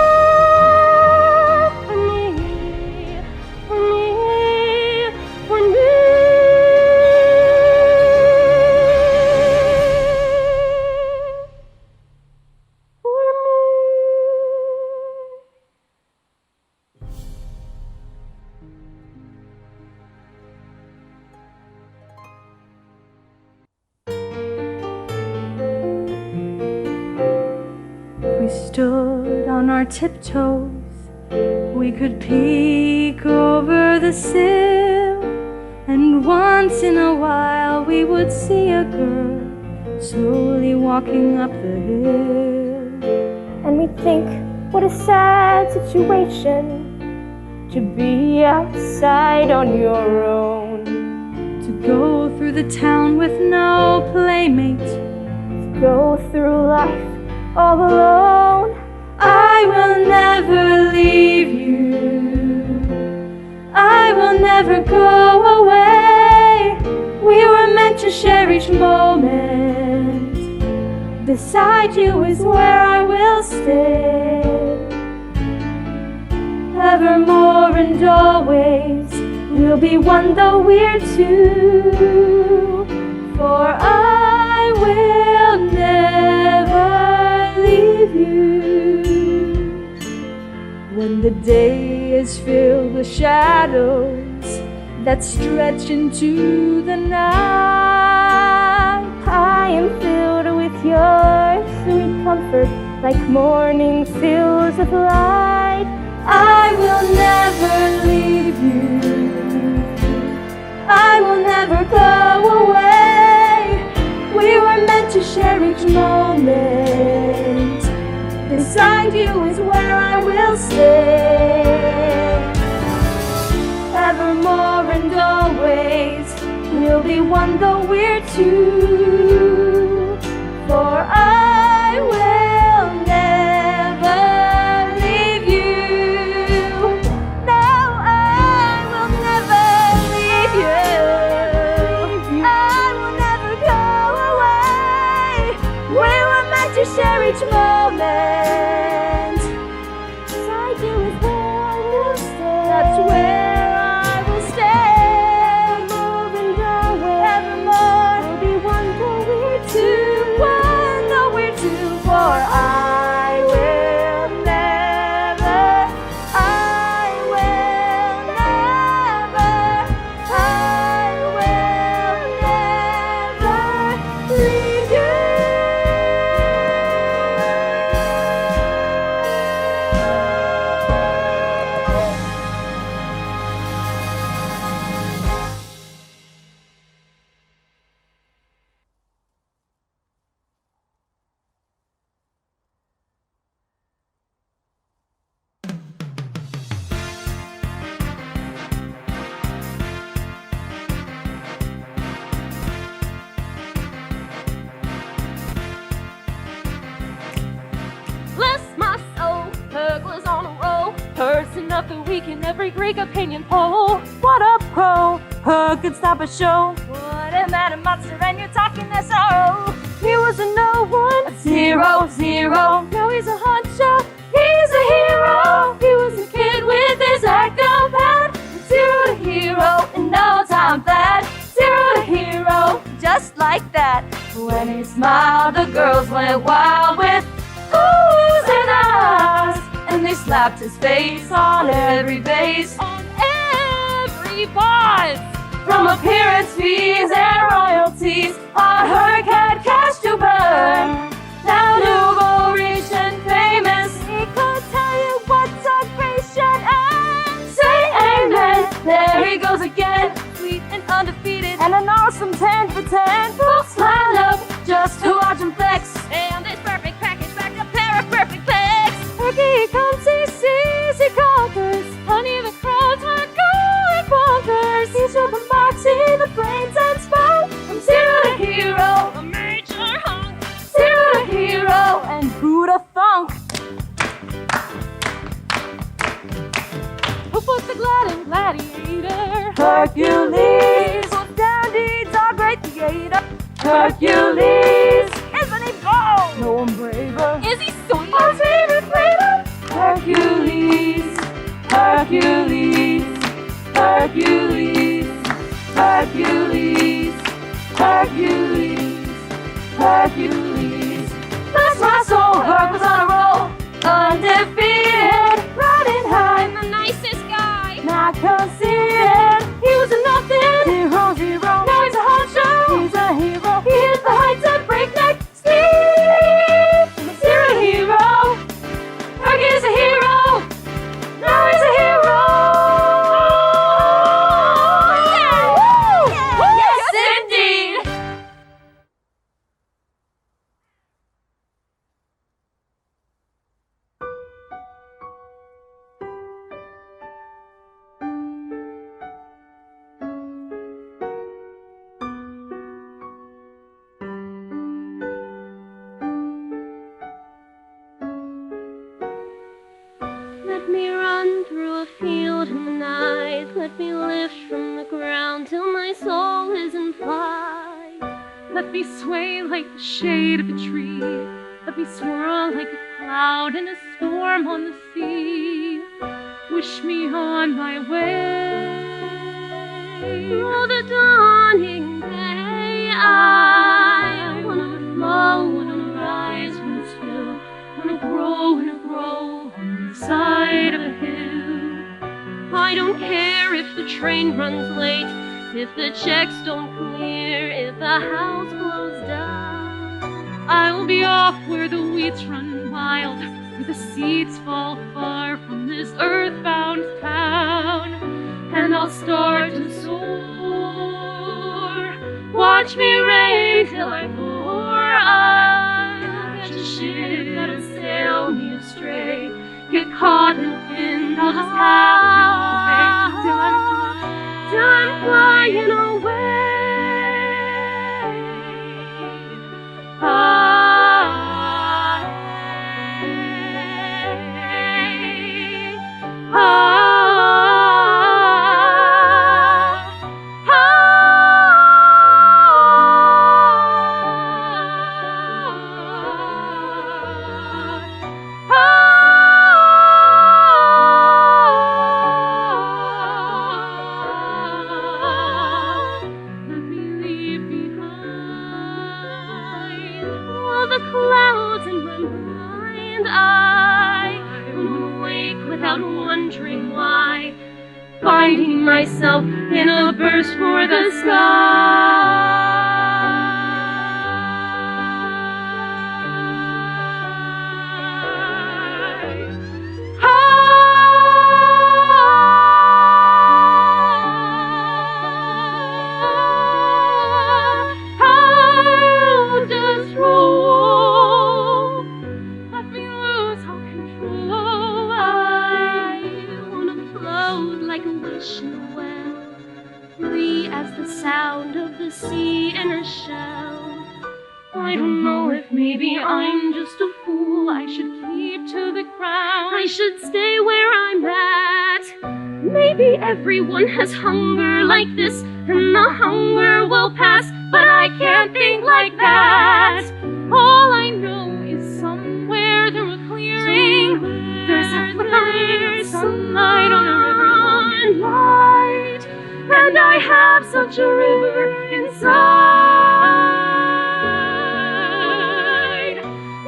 for me, for me, for me. We stood on our tiptoes, we could peek over the sill, and once in a while we would see a girl slowly walking up the hill. And we'd think, what a sad situation to be outside on your own, to go through the town with no playmate, to go through life all alone. I will never leave you, I will never go away. We were meant to share each moment, beside you is where I will stay. Evermore and always, we'll be one though we're two, for I will never leave you. When the day is filled with shadows that stretch into the night, I am filled with your sweet comfort, like morning fills with light. I will never leave you, I will never go away. We were meant to share each moment, beside you is where I will stay. Evermore and always, we'll be one though we're two, for I will never leave you. No, I will never leave you. I will never go away. We were meant to share each moment, beside you is where I will stay. That's where I will stay. Evermore and always, evermore, we'll be one though we're two, one though we're of the week in every Greek opinion poll. What a pro! Her could stop a show. What a man, a monster, and you're talking this oh. He was a no one, A zero, zero. now he's a honcho. He's a hero. He was a kid with his ecto pad. Zero to hero in no time flat. Zero to hero, just like that. When he smiled, the girls went wild with oohs and ahs. And they slapped his face on every base, on every boss. From appearance fees and royalties, on her cat cash to burn. Now nouveau rich and famous, he could tell you what's a patient and say amen. There he goes again, sweet and undefeated, and an awesome 10 for 10. We'll smile up just to watch him flex. And this perfect package backed a pair of perfect pecs. He comes, he sees, he conquers. Honey, the crowds were going bonkers. He's the marks in the brains and spine. From zero to hero, a major hunk. Zero to hero, And Buddha thunk. who put the glad in gladiator? Hercules. Put down deeds, our great theater. Hercules. Isn't he bold? No one braver. Is he sweet? Or is he even greater? Hercules, Hercules, Hercules, Hercules, Hercules, Hercules. Bless my soul, Herc was on a roll, undefeated, riding high, and the nicest guy, Not conceited. he was a nothing, Zero, zero. now he's a hot show. He's a hero. He hit the heights at breakneck speed. Zero to hero, Herc is a hero, now he's a hero. Yes, indeed. Let me run through a field in the night. Let me lift from the ground till my soul is in flight. Let me sway like the shade of a tree. Let me swirl like a cloud in a storm on the sea. Wish me on my way. Through the dawning day, I wanna flow, wanna rise, wanna spill, wanna grow on the side of a hill. I don't care if the train runs late, if the checks don't clear, if the house blows down. I'll be off where the weeds run wild, where the seeds fall far from this earthbound town. And I'll start to soar. Watch me rain till I pour. I'll catch a ship that'll sail me astray. Get caught in the wind, I'll just have to obey till I'm flying away. Finding myself in a burst for the sky. I'll just roll. Let me lose all control. I wanna float like a wish in a well, free as the sound of the sea in a shell. I don't know if maybe I'm just a fool. I should keep deep to the ground. I should stay where I'm at. Maybe everyone has hunger like this, and the hunger will pass, but I can't think like that. All I know is somewhere through a clearing, there's a flicker of sunlight on a river and light, and I have such a river inside.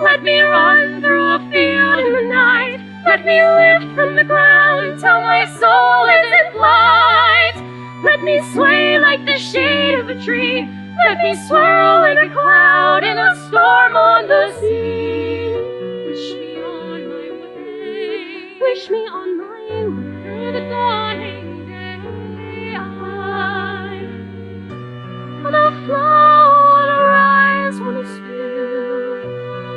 Let me run through a field in the night. Let me lift from the ground till my soul is in flight. Let me sway like the shade of a tree. Let me swirl like a cloud in a storm on the sea. Wish me on my way. Wish me on my way through the dawning day. I wanna flow, wanna rise, wanna spill,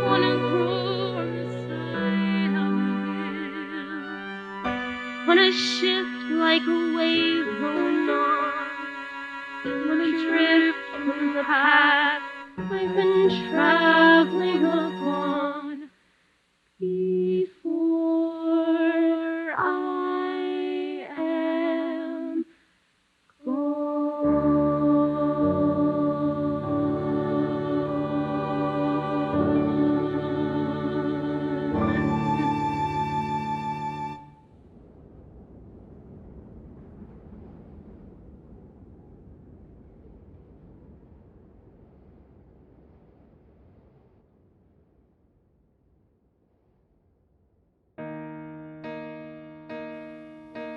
wanna grow on the side of the hill. Wanna shift like a wave rolling on. Wanna drift from the path I've been traveling upon before I am gone.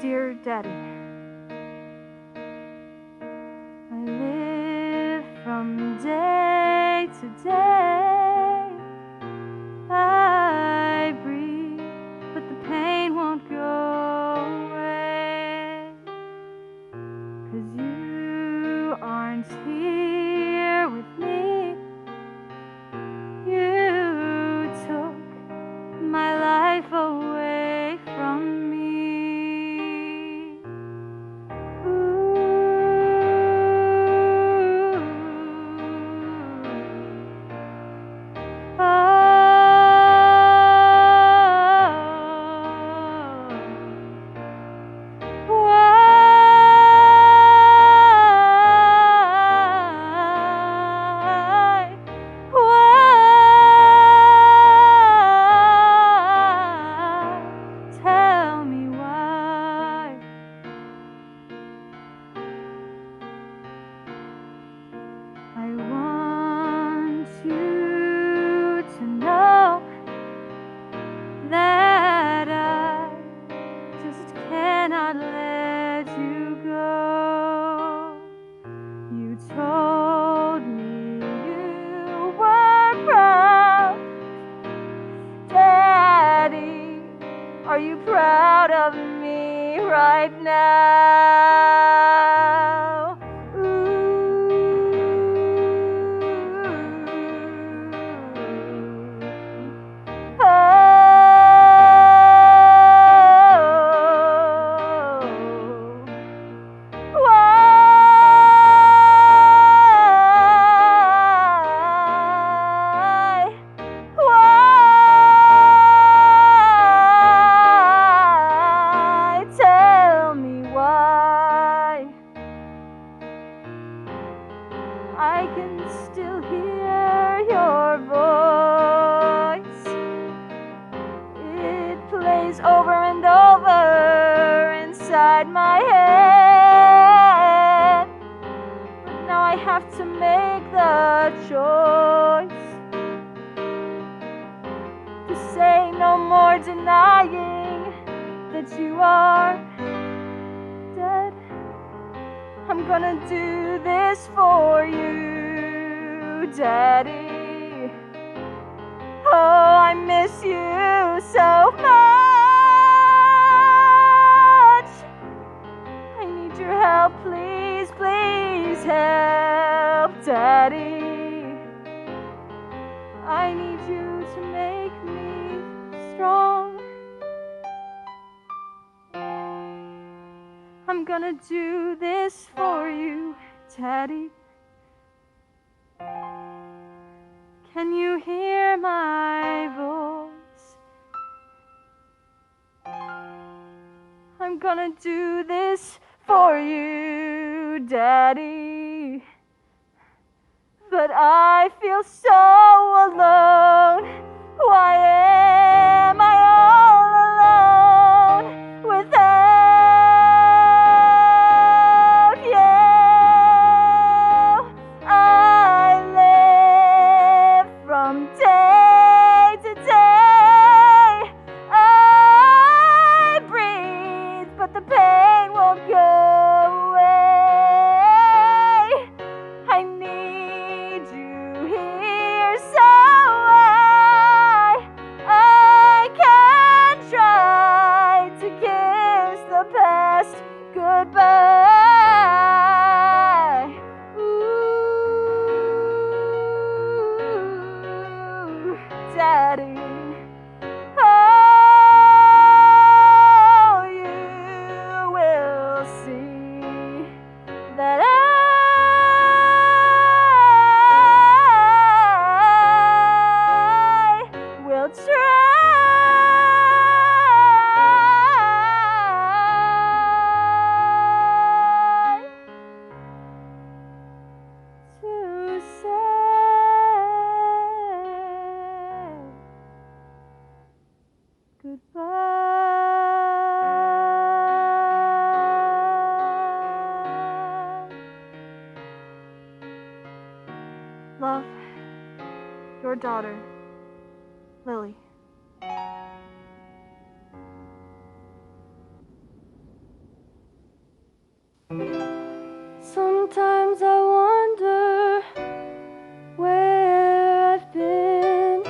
Dear Daddy, I live from day to day. I breathe, but the pain won't go away. 'Cause you aren't here with me. You took my life away from me. Tell me why. I want you to know that I just cannot let you go. You told me you were proud. Daddy, are you proud of me right now? Tell me why. I can still hear your voice. It plays over and over inside my head. But now I have to make the choice to say no more denying that you are dead. I'm gonna do this for you, Daddy. Oh, I miss you so much. I need your help, please, please help, Daddy. I need you to make me strong. I'm gonna do this for you, Daddy. Can you hear my voice I'm gonna do this for you, Daddy. But I feel so alone. Why am I all alone without you? I live from day to day. I breathe, but the pain won't go away. I need you here so I can try to kiss the past goodbye. Ooh, Daddy. Oh, you will see that I will try to say goodbye. Love, your daughter, Lily. Sometimes I wonder where I've been,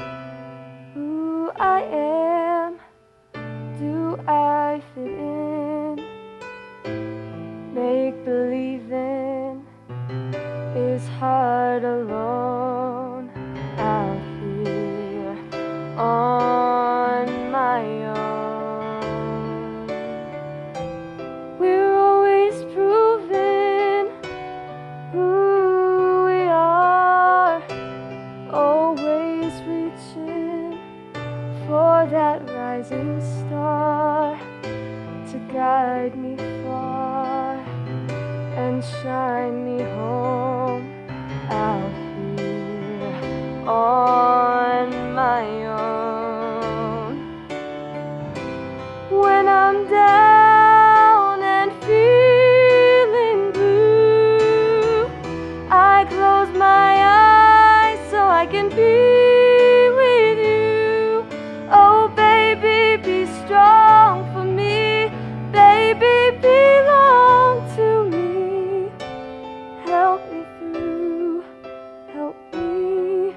who I am, do I fit in? Make believing is hard alone out here on my own. We're always proving who we are, always reaching for that rising star to guide me far and shine me home out here on my own. When I'm down and feeling blue, I close my eyes so I can be with you. Oh baby, be strong for me. Baby, belong to me. Help me through, help me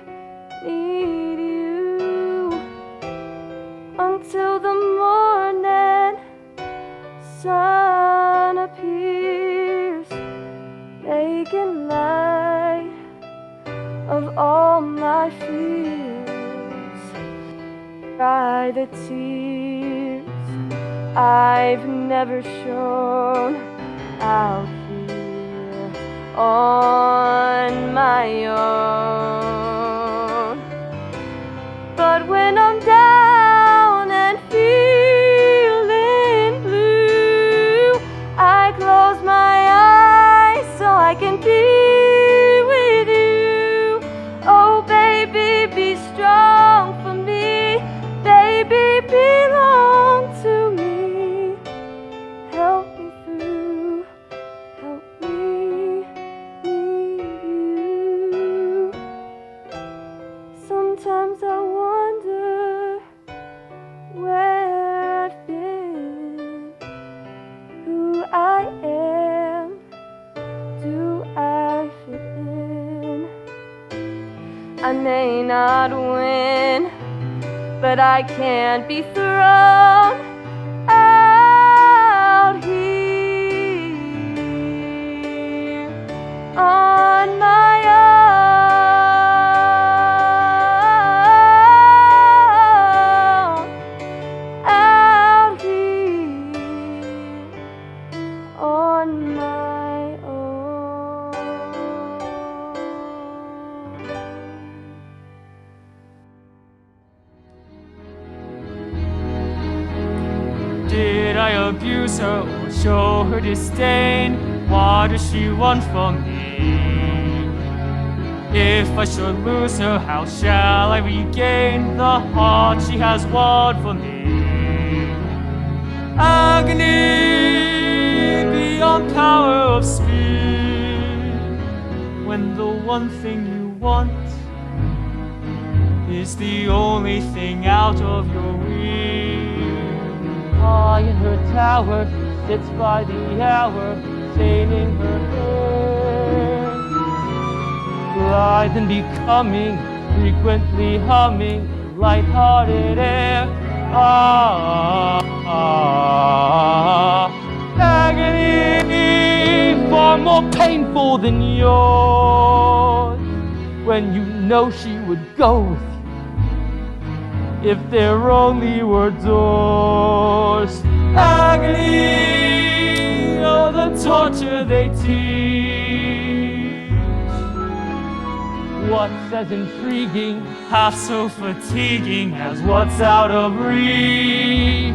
need you. Until the morning sun appears, making light of all my fears. Dry the tears I've never shown out here on my own. But when I'm down and feeling blue, I close my eyes so I can be with you. Oh baby, be strong for me. Baby, belong to me. Help me through, help me need you. Sometimes I wonder where I've been, who I am, do I fit in? I may not win, but I can't be thrown out here on my own, out here on my own. Did I abuse refuse her or show her disdain. What does she want from me? If I should lose her, how shall I regain the heart she has won for me? Agony beyond power of speech, when the one thing you want is the only thing out of your reach. High in her tower, she sits by the hour, staining her hair. Lithe and becoming, frequently humming, light-hearted air. Agony far more painful than yours, when you know she would go with you if there only were doors. Agony, oh, the torture they teach. What's as intriguing, Half so fatiguing as what's out of reach.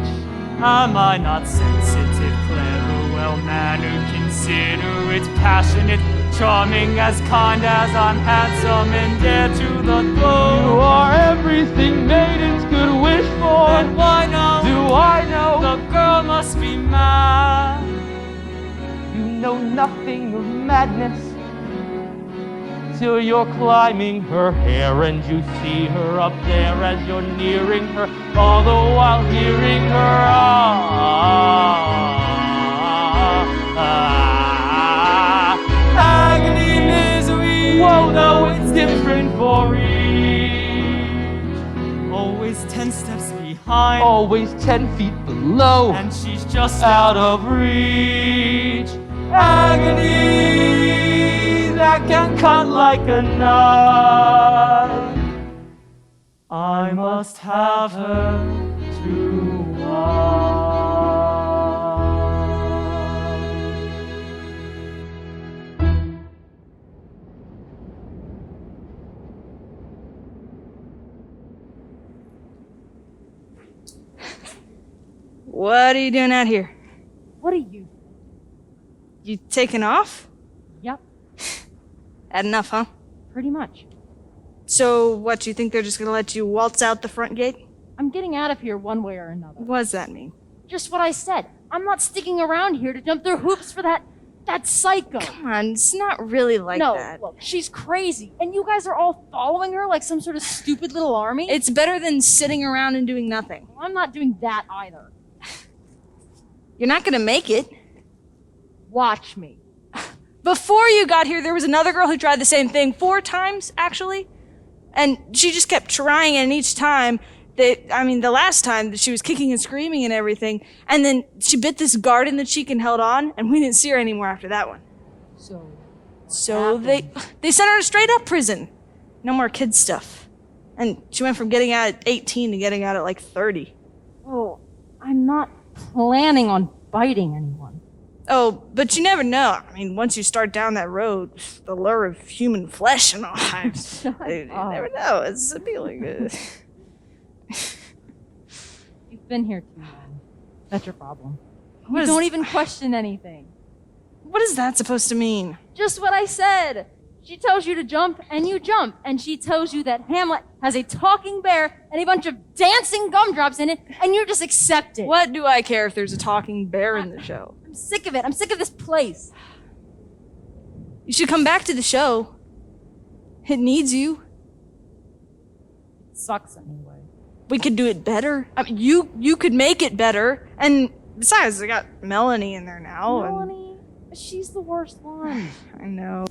Am I not sensitive, clever, well-mannered, considerate, passionate, charming, as kind as I'm handsome and dare to the throne? you are everything maidens could wish for. Then why now Do I know the girl must be mad? you know nothing of madness till you're climbing her hair and you see her up there as you're nearing her, all the while hearing her agony, misery. Whoa, no, it's different for each. Always 10 steps behind, Always 10 feet below, and she's just out of reach. Agony that can cut like a knife. I must have her to wife. What are you doing out here? What are you? You taking off? Yep, Had enough, huh? pretty much. So, what, do you think they're just gonna let you waltz out the front gate? I'm getting out of here one way or another. What does that mean? Just what I said. I'm not sticking around here to jump through hoops for that psycho. Come on, it's not really like no, that. look, she's crazy. And you guys are all following her like some sort of stupid little army? It's better than sitting around and doing nothing. Well, I'm not doing that either. You're not gonna make it. Watch me. Before you got here, there was another girl who tried the same thing 4 times, actually. And she just kept trying, and each time, the last time, she was kicking and screaming and everything. And then she bit this guard in the cheek and held on, and we didn't see her anymore after that one. So they sent her to straight up prison. No more kid stuff. And she went from getting out at 18 to getting out at like 30. Oh, I'm not planning on biting anyone. Oh, but you never know. I mean, once you start down that road, the lure of human flesh and all, you never know. It's appealing. You've been here too long. That's your problem. What You is- don't even question anything. What is that supposed to mean? Just what I said. She tells you to jump, and you jump. And she tells you that Hamlet has a talking bear and a bunch of dancing gumdrops in it, and you just accept it. What do I care if there's a talking bear in the show? I'm sick of it. I'm sick of this place. You should come back to the show. It needs you. It sucks anyway. We could do it better. I mean, you could make it better. And besides, I got Melanie in there now. Melanie, she's the worst one. I know.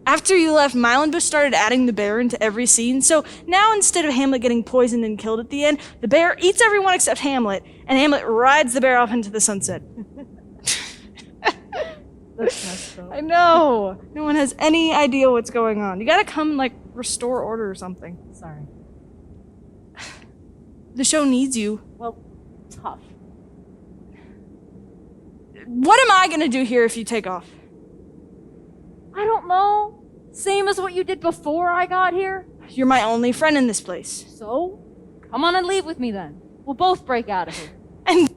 After you left, Mylandbush started adding the bear into every scene, so now instead of Hamlet getting poisoned and killed at the end, the bear eats everyone except Hamlet, and Hamlet rides the bear off into the sunset. That's messed up. I know! No one has any idea what's going on. You gotta come, like, restore order or something. Sorry. The show needs you. Well, tough. What am I gonna do here if you take off? I don't know. Same as what you did before I got here. You're my only friend in this place. So, come on and leave with me then. We'll both break out of here. And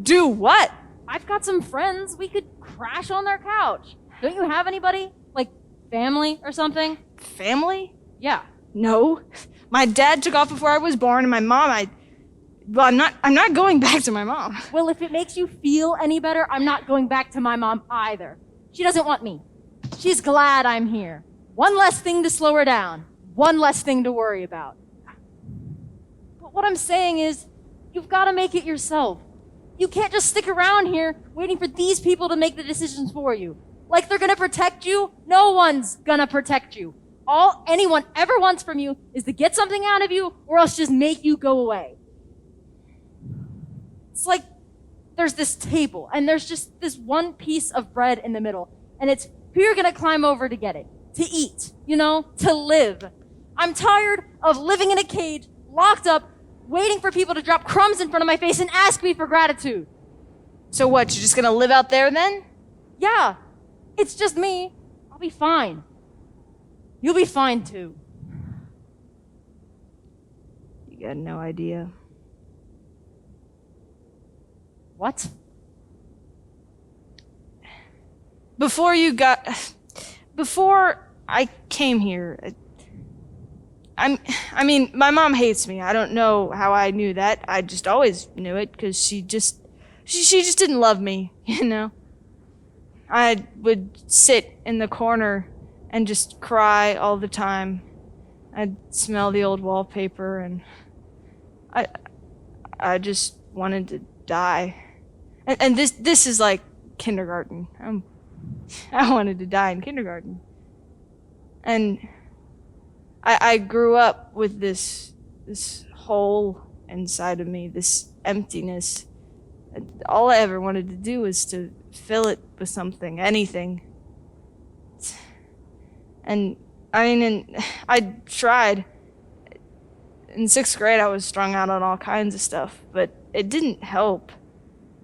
Do what? I've got some friends. We could crash on their couch. Don't you have anybody? Like family or something? Family? Yeah. No. My dad took off before I was born, and my mom, I'm not going back to my mom. Well, if it makes you feel any better, I'm not going back to my mom either. She doesn't want me. She's glad I'm here. One less thing to slow her down. One less thing to worry about. But what I'm saying is, you've got to make it yourself. You can't just stick around here waiting for these people to make the decisions for you. Like they're gonna protect you? No one's gonna protect you. All anyone ever wants from you is to get something out of you or else just make you go away. It's like there's this table and there's just this one piece of bread in the middle and it's who you're gonna climb over to get it. To eat, to live. I'm tired of living in a cage, locked up, waiting for people to drop crumbs in front of my face and ask me for gratitude. So what, you're just gonna live out there then? Yeah, it's just me. I'll be fine. You'll be fine too. You got no idea. What? Before I came here, my mom hates me. I don't know how I knew that. I just always knew it because she just didn't love me, I would sit in the corner and just cry all the time. I'd smell the old wallpaper and I just wanted to die. And this is like kindergarten. I wanted to die in kindergarten. And I grew up with this hole inside of me, this emptiness. All I ever wanted to do was to fill it with something, anything. And I tried. In 6th grade, I was strung out on all kinds of stuff, but it didn't help.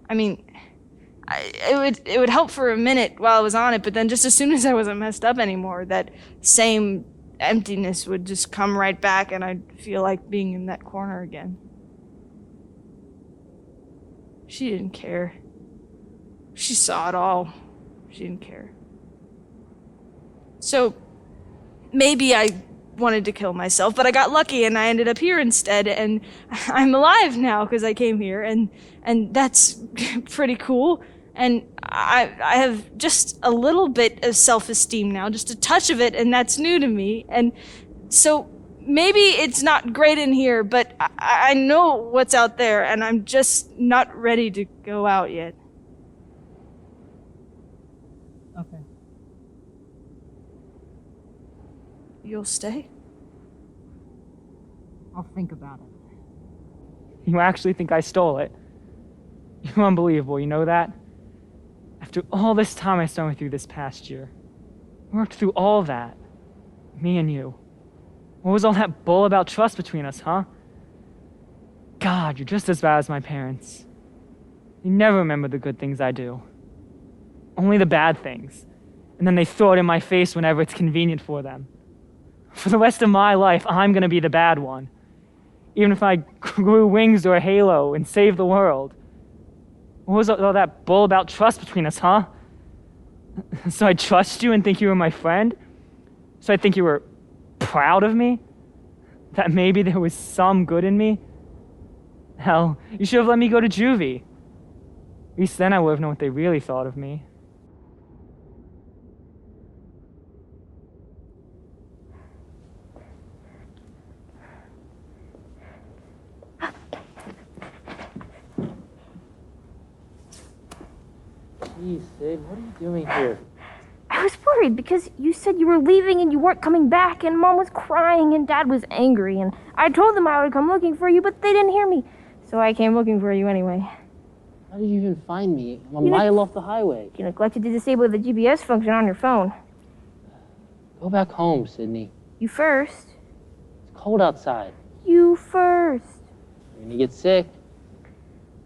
It would help for a minute while I was on it, but then just as soon as I wasn't messed up anymore, that same emptiness would just come right back and I'd feel like being in that corner again. She didn't care. She saw it all. She didn't care. So maybe I wanted to kill myself, but I got lucky and I ended up here instead, and I'm alive now because I came here, and that's pretty cool. And I have just a little bit of self-esteem now, just a touch of it, and that's new to me. And so maybe it's not great in here, but I know what's out there, and I'm just not ready to go out yet. Okay. You'll stay? I'll think about it. You actually think I stole it? You're unbelievable, you know that? After all this time I spent with you this past year, we worked through all that. Me and you. What was all that bull about trust between us, huh? God, you're just as bad as my parents. They never remember the good things I do. Only the bad things. And then they throw it in my face whenever it's convenient for them. For the rest of my life, I'm gonna be the bad one. Even if I grew wings or a halo and saved the world. What was all that bull about trust between us, huh? So I trust you and think you were my friend? So I think you were proud of me? That maybe there was some good in me? Hell, you should have let me go to juvie. At least then I would have known what they really thought of me. Jeez, Sid, what are you doing here? I was worried because you said you were leaving and you weren't coming back, and Mom was crying and Dad was angry, and I told them I would come looking for you, but they didn't hear me. So I came looking for you anyway. How did you even find me? I'm a mile off the highway. You neglected to disable the GPS function on your phone. Go back home, Sydney. You first. It's cold outside. You first. You're gonna get sick.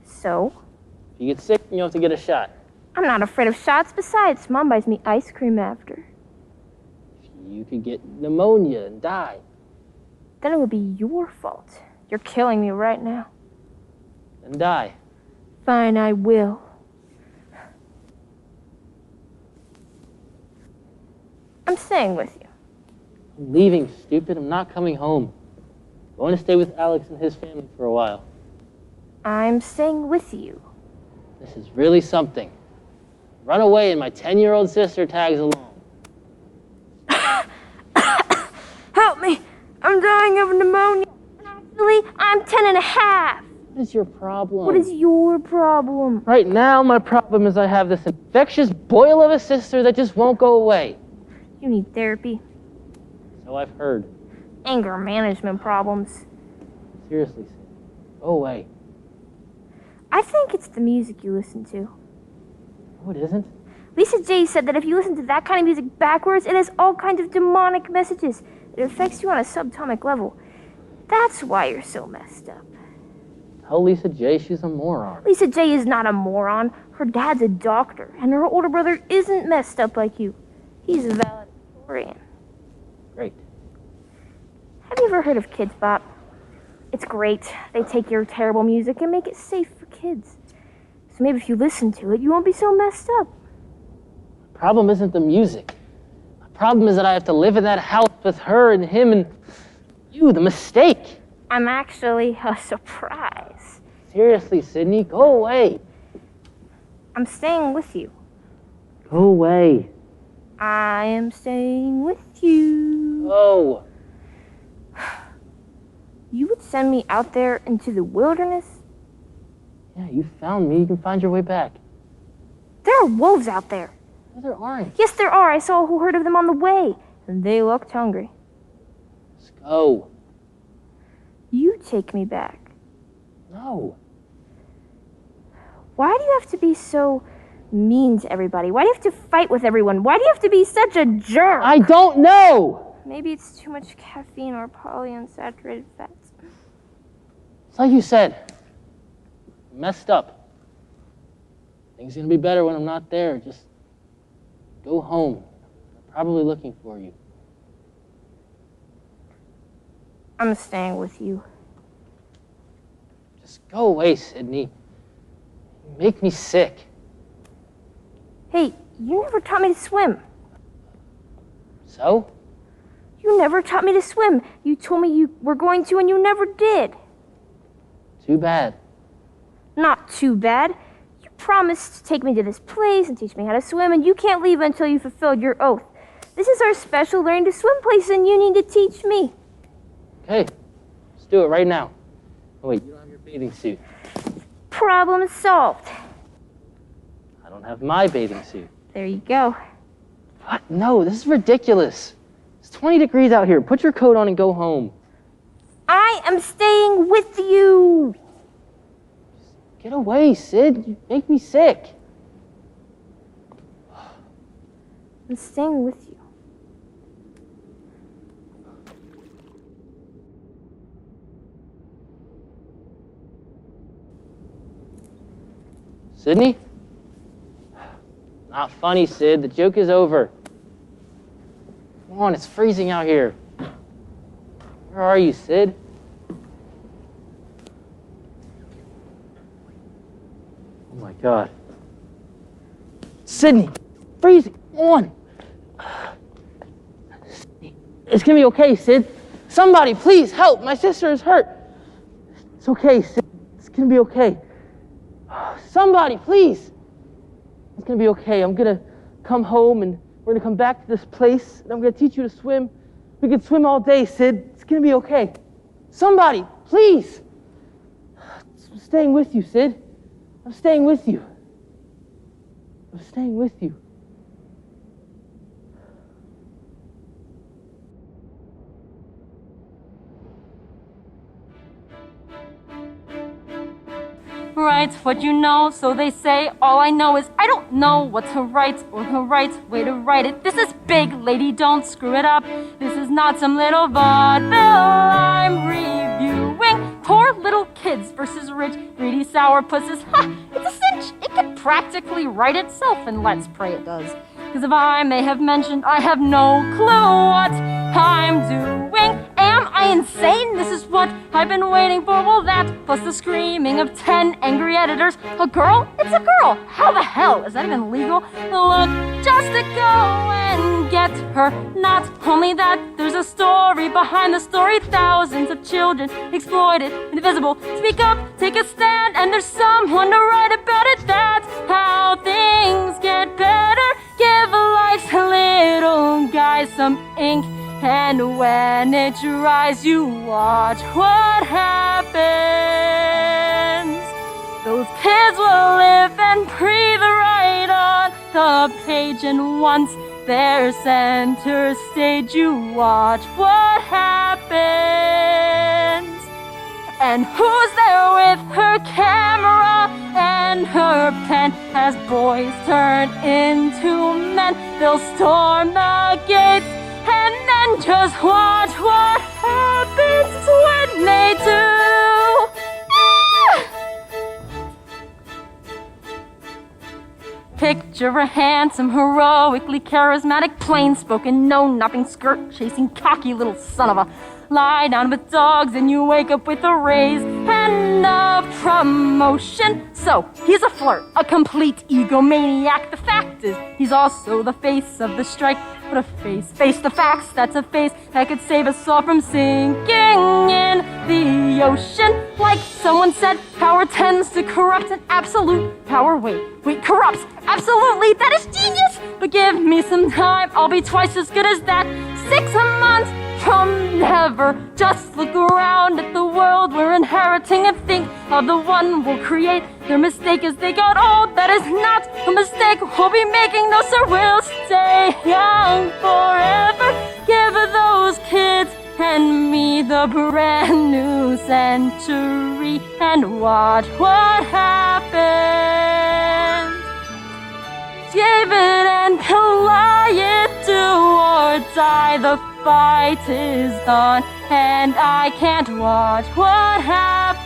So? If you get sick, you have to get a shot. I'm not afraid of shots. Besides, Mom buys me ice cream after. You could get pneumonia and die. Then it would be your fault. You're killing me right now. Then die. Fine, I will. I'm staying with you. I'm leaving, stupid. I'm not coming home. I'm going to stay with Alex and his family for a while. I'm staying with you. This is really something. Run away and my 10-year-old sister tags along. Help me! I'm dying of pneumonia. Actually, I'm 10 and a half. What is your problem? What is your problem? Right now, my problem is I have this infectious boil of a sister that just won't go away. You need therapy. So I've heard. Anger management problems. Seriously, Sid. Go away. I think it's the music you listen to. No, it isn't. Lisa J said that if you listen to that kind of music backwards, it has all kinds of demonic messages. It affects you on a subatomic level. That's why you're so messed up. Tell Lisa J she's a moron. Lisa J is not a moron. Her dad's a doctor, and her older brother isn't messed up like you. He's a valedictorian. Great. Have you ever heard of Kids Bop? It's great. They take your terrible music and make it safe for kids. So maybe if you listen to it, you won't be so messed up. The problem isn't the music. The problem is that I have to live in that house with her and him and you, the mistake. I'm actually a surprise. Seriously, Sydney, go away. I'm staying with you. Go away. I am staying with you. Go. You would send me out there into the wilderness? Yeah, you found me. You can find your way back. There are wolves out there. No, there aren't. Yes, there are. I saw a whole herd of them on the way, and they looked hungry. Let's go. You take me back. No. Why do you have to be so mean to everybody? Why do you have to fight with everyone? Why do you have to be such a jerk? I don't know. Maybe it's too much caffeine or polyunsaturated fats. It's like you said. Messed up. Things are gonna be better when I'm not there. Just go home. I'm probably looking for you. I'm staying with you. Just go away, Sydney. You make me sick. Hey, you never taught me to swim. So? You never taught me to swim. You told me you were going to, and you never did. Too bad. Not too bad. You promised to take me to this place and teach me how to swim, and you can't leave until you fulfilled your oath. This is our special learning to swim place, and you need to teach me. Okay, let's do it right now. Oh, wait, you don't have your bathing suit. Problem solved. I don't have my bathing suit. There you go. What? No, this is ridiculous. It's 20 degrees out here. Put your coat on and go home. I am staying with you. Get away, Sid. You make me sick. I'm staying with you. Sydney? Not funny, Sid. The joke is over. Come on, it's freezing out here. Where are you, Sid? Oh my God. Sydney! Freezing! Come on! It's gonna be okay, Sid. Somebody, please help! My sister is hurt. It's okay, Sid. It's gonna be okay. Somebody, please! It's gonna be okay. I'm gonna come home and we're gonna come back to this place and I'm gonna teach you to swim. We can swim all day, Sid. It's gonna be okay. Somebody, please! I'm staying with you, Sid. I'm staying with you. I'm staying with you. Write what you know, so they say. All I know is I don't know what to write or the right way to write it. This is big, lady, don't screw it up. This is not some little vaudeville I'm reviewing. Poor little kids versus rich, greedy sourpusses. Ha! It's a cinch. It could practically write itself, and let's pray it does. Because if I may have mentioned, I have no clue what I'm doing. Am I insane? This is what I've been waiting for. Well, that plus the screaming of 10 angry editors. A girl? It's a girl. How the hell? Is that even legal? Look, just to go and get her. Not only that, there's a story behind the story. Thousands of children exploited, invisible. Speak up, take a stand, and there's someone to write about it. That's how things get better. Give life's little guy some ink, and when it dries, you watch what happens. Those kids will live and breathe right on the page, and once they're center stage, you watch what happens. And who's there with her camera and her pen? As boys turn into men, they'll storm the gates, and then just watch what happens when they do. Picture a handsome, heroically charismatic, plain-spoken, no-nothing, skirt-chasing, cocky little son of a... Lie down with dogs and you wake up with a raise and a promotion. So, he's a flirt, a complete egomaniac. The fact is, he's also the face of the strike. But a face the facts, that's a face that could save us all from sinking in the ocean. Like someone said, power tends to corrupt, and absolute power, wait, corrupts. Absolutely, that is genius! But give me some time, I'll be twice as good as that. 6 months from never. Just look around at the world we're inheriting and think of the one we'll create. Their mistake is they got old. That is not a mistake we'll be making. No, sir, we'll stay young forever. Give those kids and me the brand new century, and watch what happens. David and Goliath, do or die, the fight is on, and I can't watch what happens.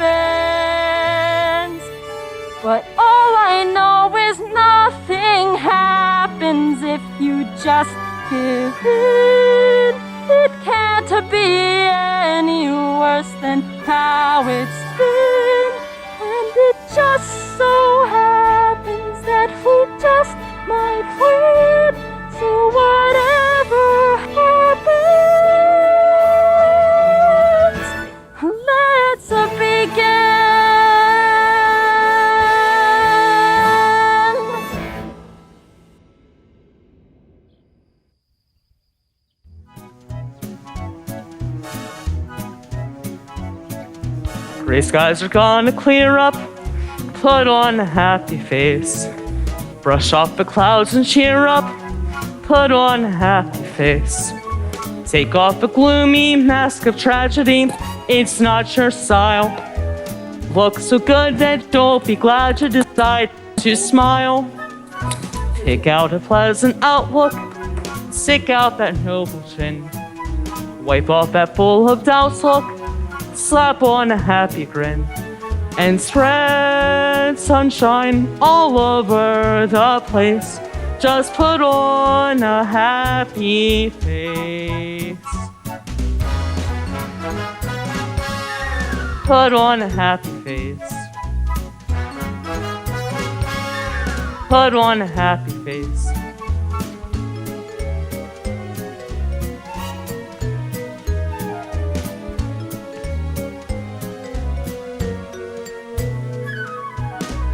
But all I know is nothing happens if you just give in. It can't be any worse than how it's been, and it just so happens that we just might win. So whatever happens, let's begin. Gray skies are gonna clear up. Put on a happy face. Brush off the clouds and cheer up. Put on a happy face. Take off a gloomy mask of tragedy. It's not your style. Look so good that don't be glad you decide to smile. Pick out a pleasant outlook. Stick out that noble chin. Wipe off that full of doubts look. Slap on a happy grin. And spread sunshine all over the place. Just put on a happy face. Put on a happy face. Put on a happy face.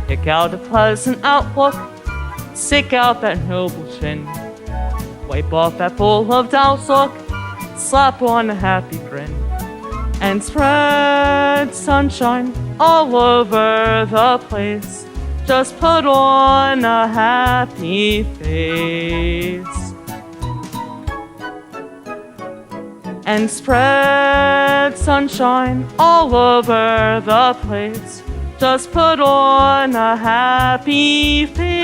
Pick out a pleasant outlook. Stick out that noble chin. Wipe off that full of doubts look. Slap on a happy grin. And spread sunshine all over the place. Just put on a happy face. And spread sunshine all over the place. Just put on a happy face.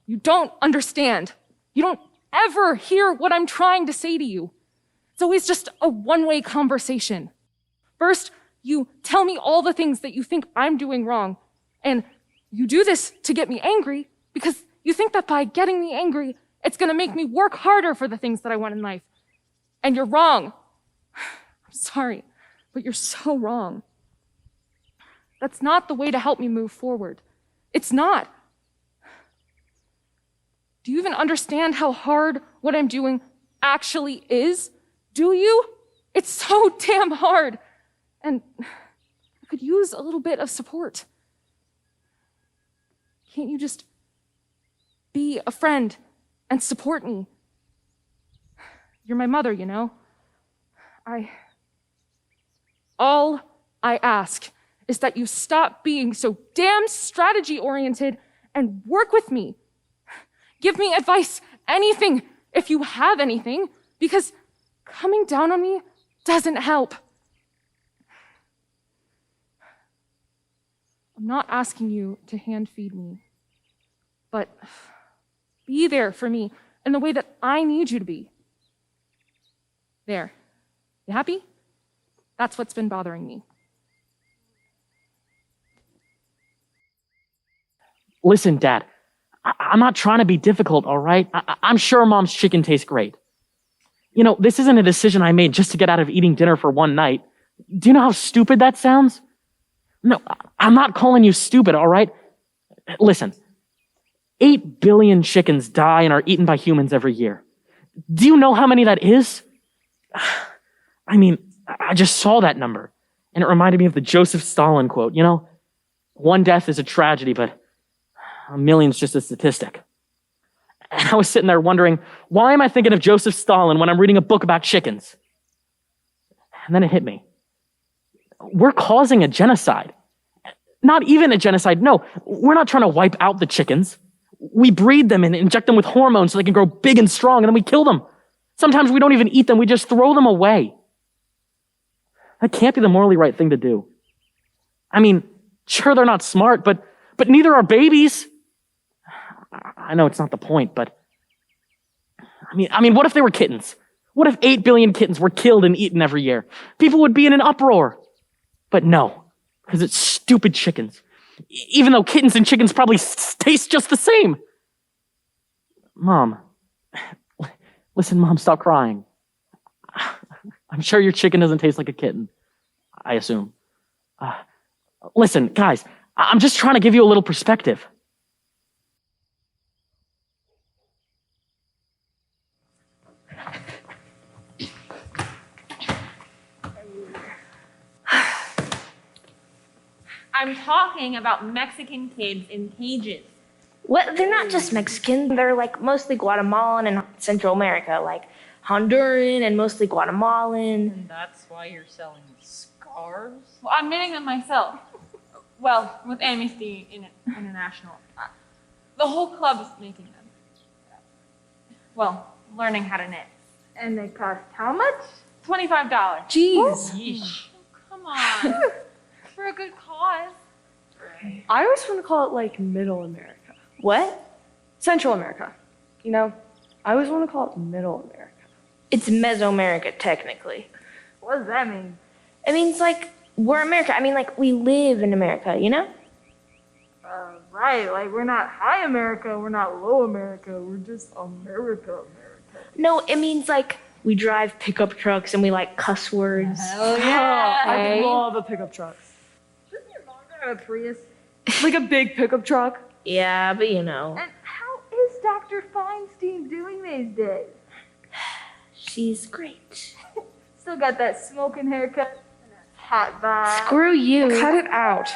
You don't understand. You don't ever hear what I'm trying to say to you. It's always just a one-way conversation. First, you tell me all the things that you think I'm doing wrong, and you do this to get me angry because You think that by getting me angry, it's gonna make me work harder for the things that I want in life. And you're wrong. I'm sorry, but you're so wrong. That's not the way to help me move forward. It's not. Do you even understand how hard what I'm doing actually is? Do you? It's so damn hard. And I could use a little bit of support. Can't you just be a friend and support me? You're my mother, you know? All I ask is that you stop being so damn strategy-oriented and work with me. Give me advice, anything, if you have anything, because coming down on me doesn't help. I'm not asking you to hand feed me, but be there for me in the way that I need you to be. There. You happy? That's what's been bothering me. Listen, Dad, I'm not trying to be difficult, all right? I'm sure Mom's chicken tastes great. You know, this isn't a decision I made just to get out of eating dinner for one night. Do you know how stupid that sounds? No, I'm not calling you stupid, all right? Listen, 8 billion chickens die and are eaten by humans every year. Do you know how many that is? I mean, I just saw that number, and it reminded me of the Joseph Stalin quote, you know? One death is a tragedy, but a million's just a statistic. And I was sitting there wondering, why am I thinking of Joseph Stalin when I'm reading a book about chickens? And then it hit me. We're causing a genocide. Not even a genocide. No, we're not trying to wipe out the chickens. We breed them and inject them with hormones so they can grow big and strong, and then we kill them. Sometimes we don't even eat them. We just throw them away. That can't be the morally right thing to do. I mean, sure, they're not smart, but neither are babies. I know it's not the point, but I mean, what if they were kittens? What if 8 billion kittens were killed and eaten every year? People would be in an uproar. But no, because it's stupid chickens. Even though kittens and chickens probably taste just the same. Mom, listen, Mom, stop crying. I'm sure your chicken doesn't taste like a kitten, I assume. Listen, guys, I'm just trying to give you a little perspective. I'm talking about Mexican kids in cages. What? They're not just Mexican. They're like mostly Guatemalan and Central America, like Honduran and mostly Guatemalan. And that's why you're selling scarves? Well, I'm knitting them myself. Well, with Amnesty International. The whole club is making them. Well, learning how to knit. And they cost how much? $25. Jeez. Yeesh. Oh, come on. For a good cause. I always want to call it like Middle America. What? Central America. You know, I always want to call it Middle America. It's Mesoamerica, technically. What does that mean? It means like we're America. I mean, like we live in America, you know? Right, like we're not high America, we're not low America, we're just America. No, it means like we drive pickup trucks and we like cuss words. Hell yeah. I love a pickup truck. Doesn't your mom drive a Prius? Like a big pickup truck? Yeah, but you know. And how is Dr. Feinstein doing these days? She's great. Still got that smoking haircut and that hot vibe. Screw you. Cut it out.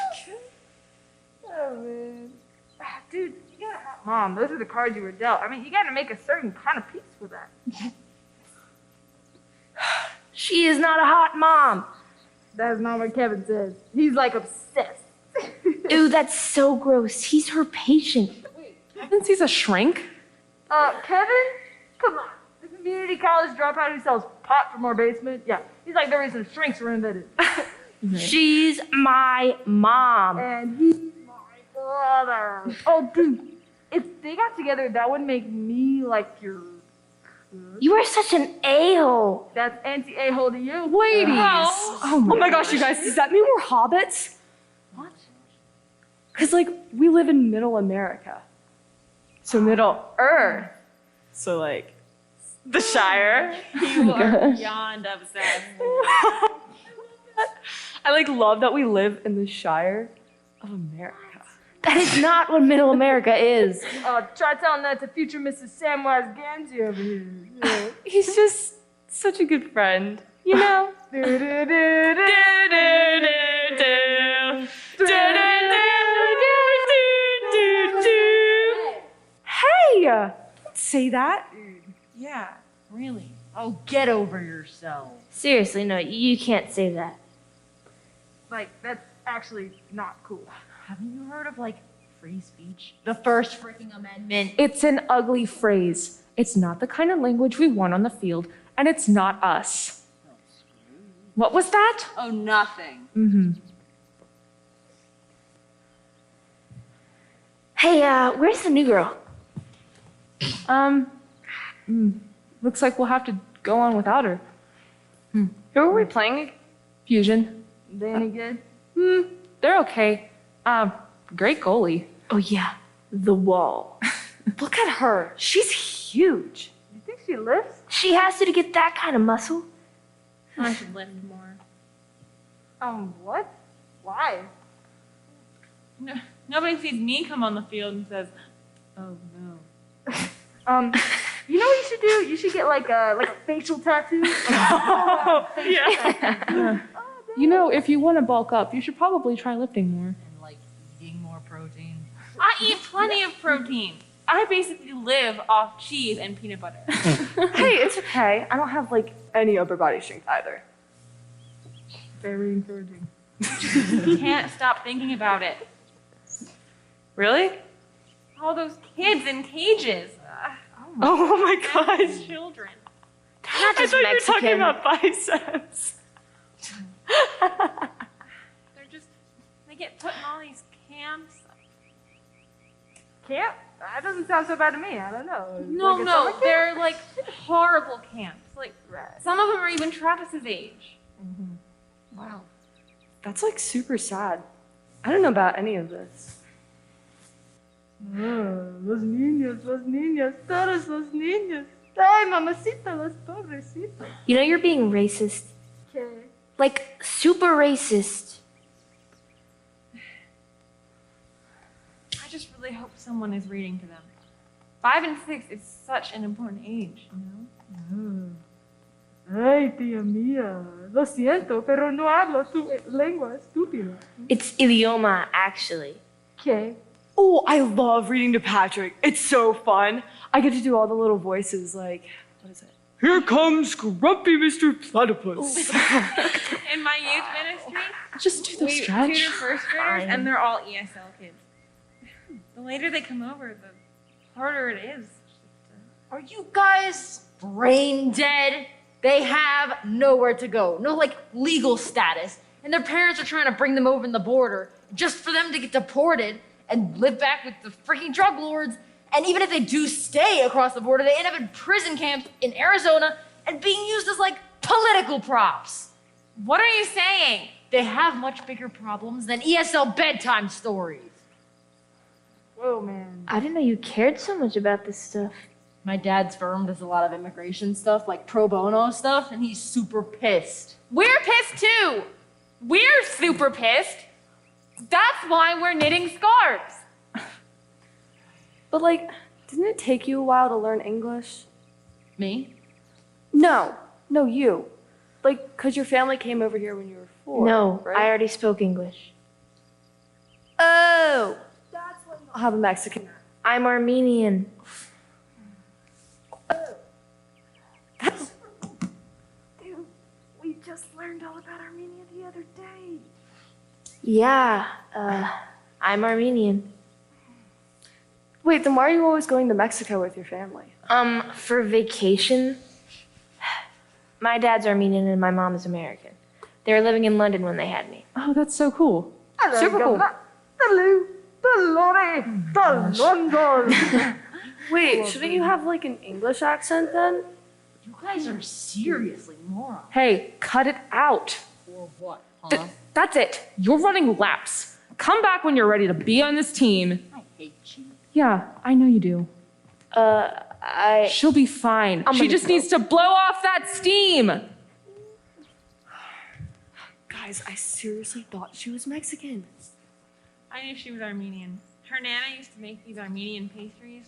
Oh, man. Dude, you gotta have... Mom, those are the cards you were dealt. I mean, you gotta make a certain kind of peace with that. She is not a hot mom. That's not what Kevin says. He's like obsessed. Ew, that's so gross. He's her patient. Kevin sees a shrink? Kevin? Come on. The community college dropout who sells pot from our basement? Yeah, he's like the reason shrinks were invented. She's my mom. And he's my brother. Oh, dude, if they got together, that would make me like your... You are such an a-hole. That's anti-a-hole to you. Ladies. Oh my gosh, you guys, does that mean we're hobbits? What? Because, like, we live in Middle America. So Middle Earth. So like the Shire. You are beyond obsessed. I like love that we live in the Shire of America. That is not what Middle America is. Try telling that to future Mrs. Samwise Gamgee over here. Yeah. He's just such a good friend, you know? Hey! Don't say that. Yeah, really. Oh, get over yourself. Seriously, no, you can't say that. Like, that's actually not cool. Haven't you heard of, like, free speech? The first freaking amendment. It's an ugly phrase. It's not the kind of language we want on the field, and it's not us. What was that? Oh, nothing. Mm-hmm. Hey, where's the new girl? Looks like we'll have to go on without her. Who are we playing? Fusion. They any good? They're okay. Great goalie. Oh yeah, the wall. Look at her. She's huge. You think she lifts? She has to get that kind of muscle. I should lift more. What? Why? No, nobody sees me come on the field and says, "Oh no." You know what you should do? You should get like a facial tattoo. Yeah. You know, if you want to bulk up, you should probably try lifting more. And, like, eating more protein. I eat plenty of protein. I basically live off cheese and peanut butter. Hey, it's okay. I don't have like any upper body strength either. Very encouraging. Can't stop thinking about it. Really? All those kids in cages. Oh my gosh. Children. They're not I just thought you were Mexican. talking about biceps. They get put in all these camps. Camp? That doesn't sound so bad to me. I don't know. No, Like a no, summer camp? they're like horrible camps. Like some of them are even Travis's age. Wow. That's like super sad. I don't know about any of this. Los niños, todos los niños. Ay, mamacita, los pobrecitos. You know you're being racist. Okay. Like, super racist. I just really hope someone is reading to them. 5 and 6 is such an important age, you know? Ay, tía mía. Lo siento, pero no hablo tu lengua estúpida. It's idioma, actually. Okay. Oh, I love reading to Patrick. It's so fun. I get to do all the little voices like, what is it? Here comes grumpy Mr. Platypus. In my youth ministry, Just do the we stretch. tutor first graders, and they're all ESL kids. The later they come over, the harder it is. Are you guys brain dead? They have nowhere to go. No, like, legal status. And their parents are trying to bring them over in the border just for them to get deported and live back with the freaking drug lords. And even if they do stay across the border, they end up in prison camps in Arizona and being used as, like, political props. What are you saying? They have much bigger problems than ESL bedtime stories. Whoa, man. I didn't know you cared so much about this stuff. My dad's firm does a lot of immigration stuff, like pro bono stuff, and he's super pissed. We're pissed too. We're super pissed. That's why we're knitting scarves. But like, didn't it take you a while to learn English? Me? No, you. Like, cause your family came over here when you were 4. No, right? I already spoke English. Oh, that's why you don't have a Mexican accent. I'm Armenian. Dude, we just learned all about Armenia the other day. Yeah, I'm Armenian. Wait, then why are you always going to Mexico with your family? For vacation. My dad's Armenian and my mom is American. They were living in London when they had me. Oh, that's so cool. Super cool. Wait, shouldn't you have like an English accent then? You guys are seriously morons. Hey, cut it out. Or what, huh? That's it. You're running laps. Come back when you're ready to be on this team. I hate you. Yeah, I know you do. She'll be fine. She just needs to blow off that steam. Guys, I seriously thought she was Mexican. I knew she was Armenian. Her nana used to make these Armenian pastries.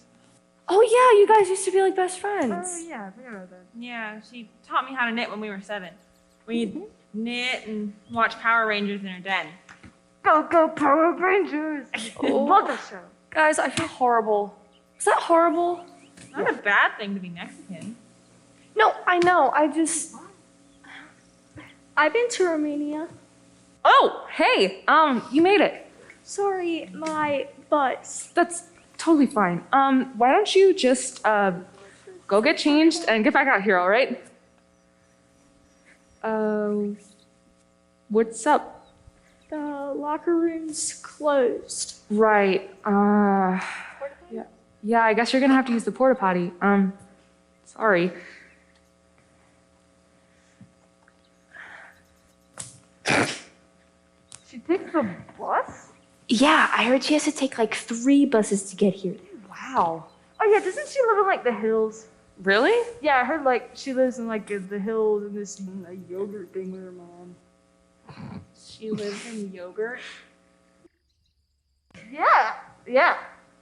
Oh yeah, you guys used to be like best friends. Oh yeah, I forgot about that. Yeah, she taught me how to knit when we were 7. We'd knit and watch Power Rangers in her den. Go, go, Power Rangers! Love that show. Guys, I feel horrible. Is that horrible? Not a bad thing to be Mexican. No, I know. I've been to Romania. Oh, hey, you made it. Sorry, my butts. That's totally fine. Why don't you just, go get changed and get back out here, all right? What's up? The locker room's closed. Right, yeah, I guess you're gonna have to use the porta potty. Sorry. She takes the bus? Yeah, I heard she has to take like 3 buses to get here. Wow. Oh yeah, doesn't she live in like the hills? Really? Yeah, I heard like she lives in like the hills and this yogurt thing with her mom. She lives in yogurt? Yeah.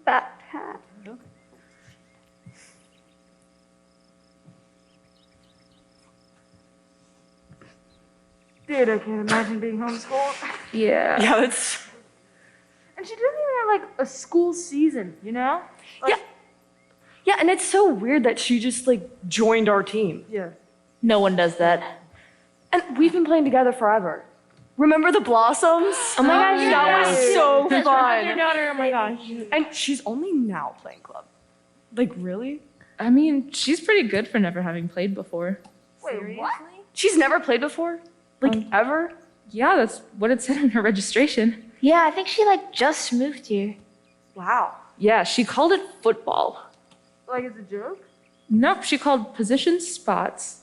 Backpack. Dude, I can't imagine being homeschooled. Yeah. Yeah, that's. And she doesn't even have like a school season, you know? Like, yeah, and it's so weird that she just like joined our team. Yeah. No one does that. And we've been playing together forever. Remember the Blossoms? Oh my gosh, that was so That's fun. your daughter, oh my gosh. And she's only now playing club. Like, really? I mean, she's pretty good for never having played before. Wait, what? She's never played before? Like, ever? Yeah, that's what it said in her registration. Yeah, I think she like just moved here. Wow. Yeah, she called it football. Like, it's a joke? Nope, she called position spots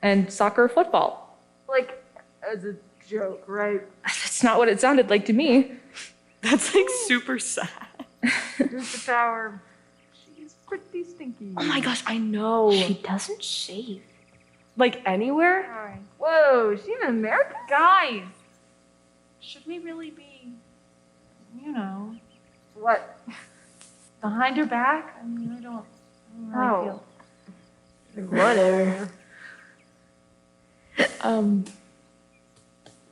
and soccer football. Like, as a joke, right? That's not what it sounded like to me. That's like super sad. Here's the power. She's pretty stinky. Oh my gosh, I know. She doesn't shave. Like, anywhere? Whoa, she's an American? Guys, should we really be, What? behind her back? I mean, I don't really feel. Whatever.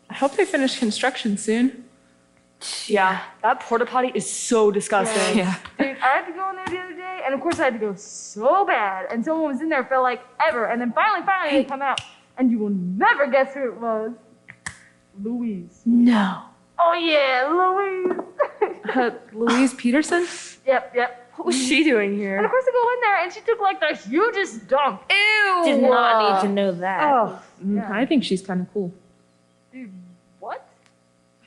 I hope they finish construction soon. Yeah, that porta potty is so disgusting. Yeah. Dude, I had to go in there the other day, and of course I had to go so bad, and someone was in there for like ever, and then finally they come out, and you will never guess who it was. Louise. No. Oh yeah, Louise. Louise Peterson? Yep. What was she doing here? And of course I go in there, and she took like the hugest dump. Ew. Did not need to know that. Oh, I think she's kind of cool. dude, what?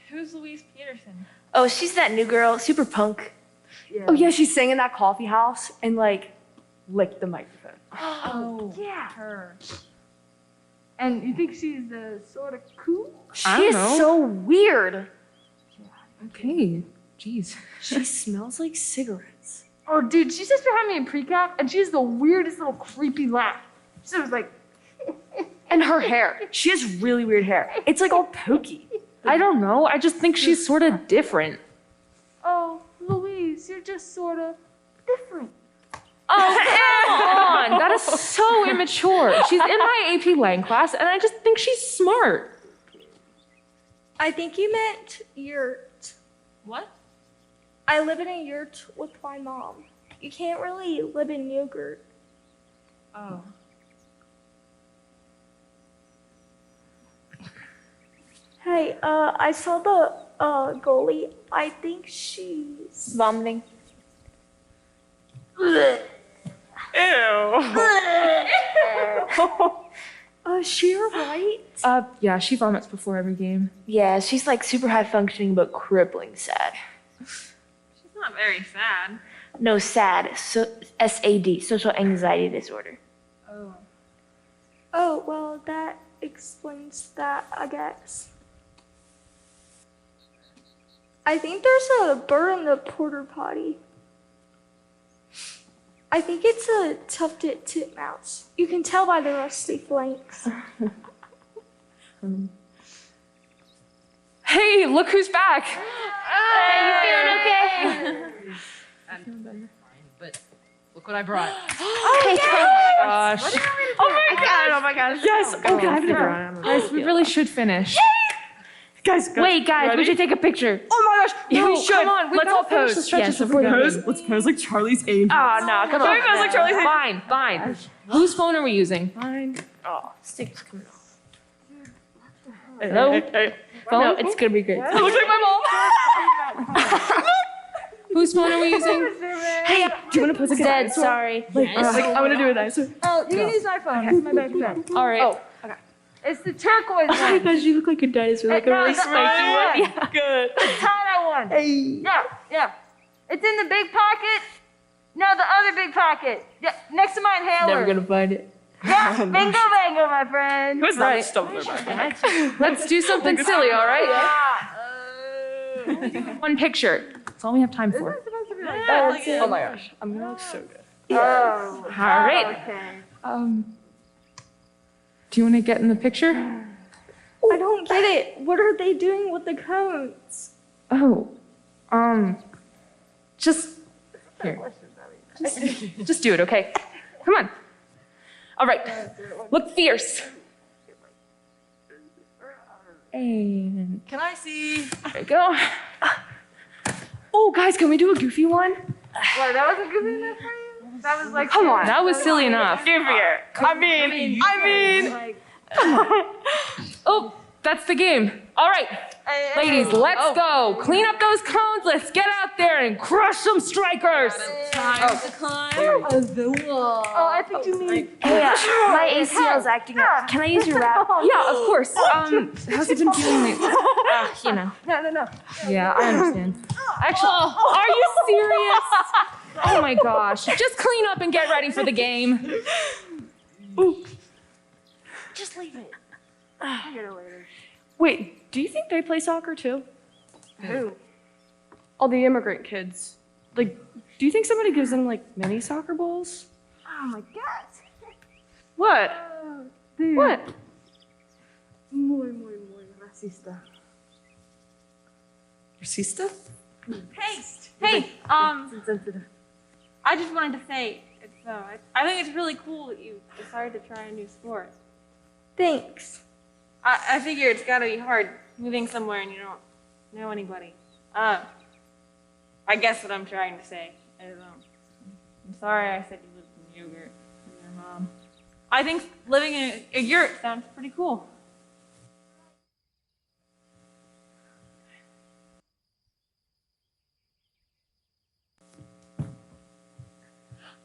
Who's Louise Peterson? Oh, she's that new girl, super punk. Yeah. Oh yeah, she sang in that coffee house and like licked the microphone. Oh, yeah. her. And you think she's sort of cool? I She don't is know. so weird. Okay, jeez. She smells like cigarettes. Oh, dude, she's just behind me in pre-cap, and she has the weirdest little creepy laugh. She was like, and her hair. She has really weird hair. It's like all pokey. I don't know. I just think she's sort of different. Oh, Louise, you're just sort of different. Oh, come on. That is so immature. She's in my AP Lang class, and I just think she's smart. I think you meant yurt. What? I live in a yurt with my mom. You can't really live in yogurt. Oh. Hey, I saw the goalie. I think she's Vomiting. Is she alright? Yeah, she vomits before every game. Yeah, she's like super high functioning but crippling sad. She's not very sad. No, SAD. So SAD, social anxiety disorder. Oh. Oh, well, that explains that, I guess. I think there's a bird in the porter potty. I think it's a tufted titmouse. You can tell by the rusty flanks. Hey, look who's back. Hey, you doing okay? But look what I brought. Oh, Gosh. Oh my gosh. Yes. Oh, God. Guys, we really should finish. Guys, wait, guys, we should take a picture. Oh my gosh. Yeah, we should. Come on, Let's all pose. Let's Pose like Charlie's Angels. Oh, no, come on. Can we pose like Charlie's Angels? Fine. Whose phone are we using? Fine. Oh, stick's coming off. Hello? Phone? No, it's gonna be great. It looks like my mom. Whose phone are we using? Hey, Do you want to pose like a Dead, dinosaur? sorry. I'm gonna do a dinosaur. Oh, you can use my phone. It's my backpack. All right. Oh, okay. It's the turquoise Oh my one. gosh, you look like a dinosaur, like a really spiky one. Yeah. Good. The tie-dye one. Hey. Yeah. It's in the big pocket. No, the other big pocket. Yeah, next to my inhaler. Never gonna find it. Yeah, bingo bango, my friend. Who's Right. Let's do something silly, all right? One picture. That's all we have time for. Oh my gosh, I'm gonna look so good. Oh. All right. Okay. Do you want to get in the picture? I don't get it. What are they doing with the cones? Oh, just here. Just do it, okay? Come on. All right. Look fierce. And Can I see? there you go. Oh, guys, can we do a goofy one? What, that wasn't good enough for you? That was like, Come on. That was silly enough. Goofier. I mean. like, Oh, that's the game. All right, ladies, let's go. Clean up those cones. Let's get out there and crush some strikers. oh, I think you mean. Hey, my ACL's acting up. Can I use your wrap? Yeah, of course. How's it been feeling lately? You know. No. Yeah, I understand. Actually, are you serious? Oh my gosh. Just clean up and get ready for the game. Just leave it. I'll get it later. Wait, do you think they play soccer too? Who? All the immigrant kids. Like, do you think somebody gives them like mini soccer balls? Oh my god. What? Dude. What? Muy racista. Racista? Hey, I just wanted to say, I think it's really cool that you decided to try a new sport. Thanks. I figure it's gotta be hard moving somewhere and you don't know anybody. I guess what I'm trying to say is, I'm sorry I said you lived in yogurt with your mom. I think living in a yurt sounds pretty cool.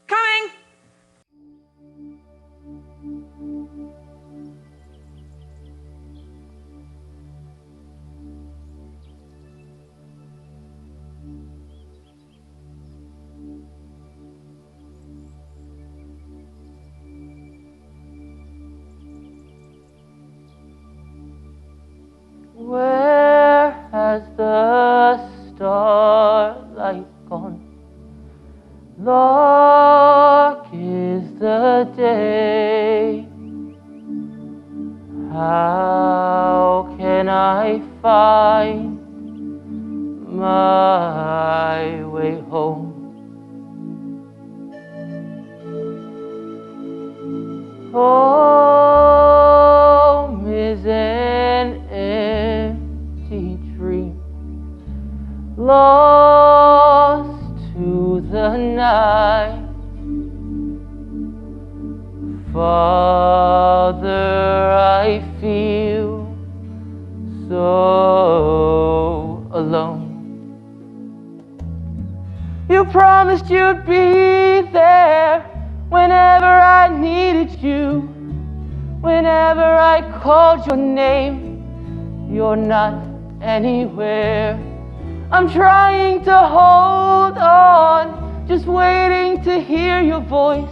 Coming! Where has the starlight gone? Dark is the day. How can I find my way home? Home is an empty dream, lost to the night. Father, I feel so alone. You promised you'd be there whenever I needed you. Whenever I called your name, you're not anywhere. I'm trying to hold on, just waiting to hear your voice.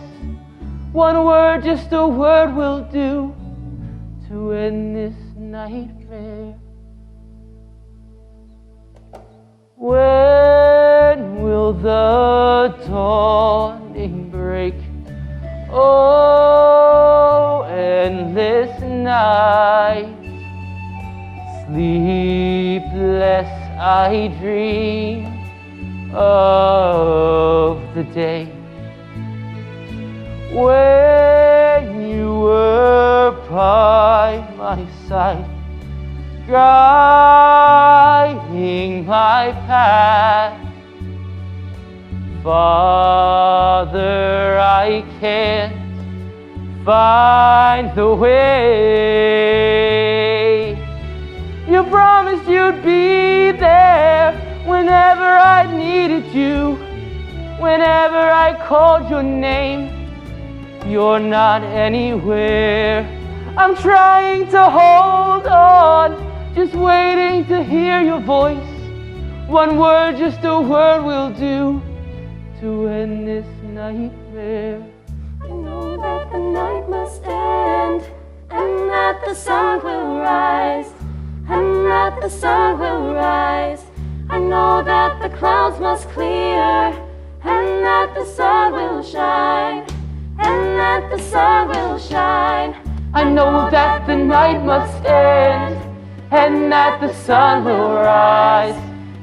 One word, just a word will do to end this nightmare. When will the dawning break? I dream of the day when you were by my side, guiding my path. Father, I can't find the way. You promised you'd be there whenever I needed you, whenever I called your name. You're not anywhere. I'm trying to hold on, just waiting to hear your voice. One word, just a word will do to end this nightmare. I know that the night must end, and that the sun will rise, and that the sun will rise. I know that the clouds must clear, and that the sun will shine, and that the sun will shine. I know that the night must end, and that the sun will rise,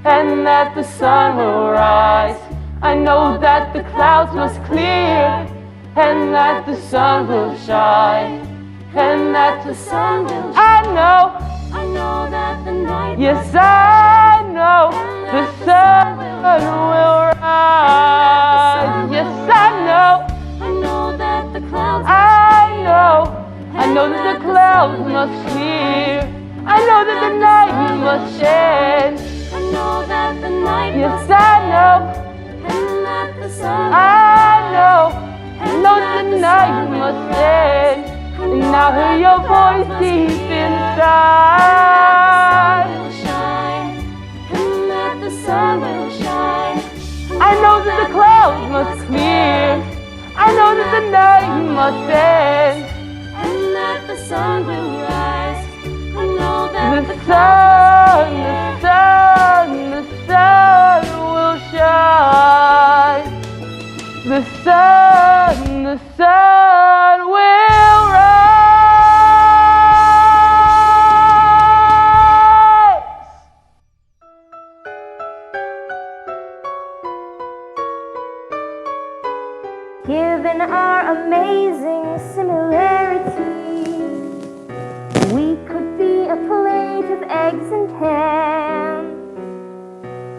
and that the sun will rise. I know that the clouds must clear, and that the sun will shine, and that the sun will shine. I know that the night yes, I know the sun will rise. Yes, I know that the clouds I know that the clouds must clear. I know that the night must end. I know that the night yes, must I know. And that the sun I know that the night must end. And I hear your voice deep inside. And that the sun will shine. I know that the clouds must clear. I know that the night must end. And that the sun will rise. I know that the sun will shine. The sun will rise. Given our amazing similarity, we could be a plate of eggs and ham,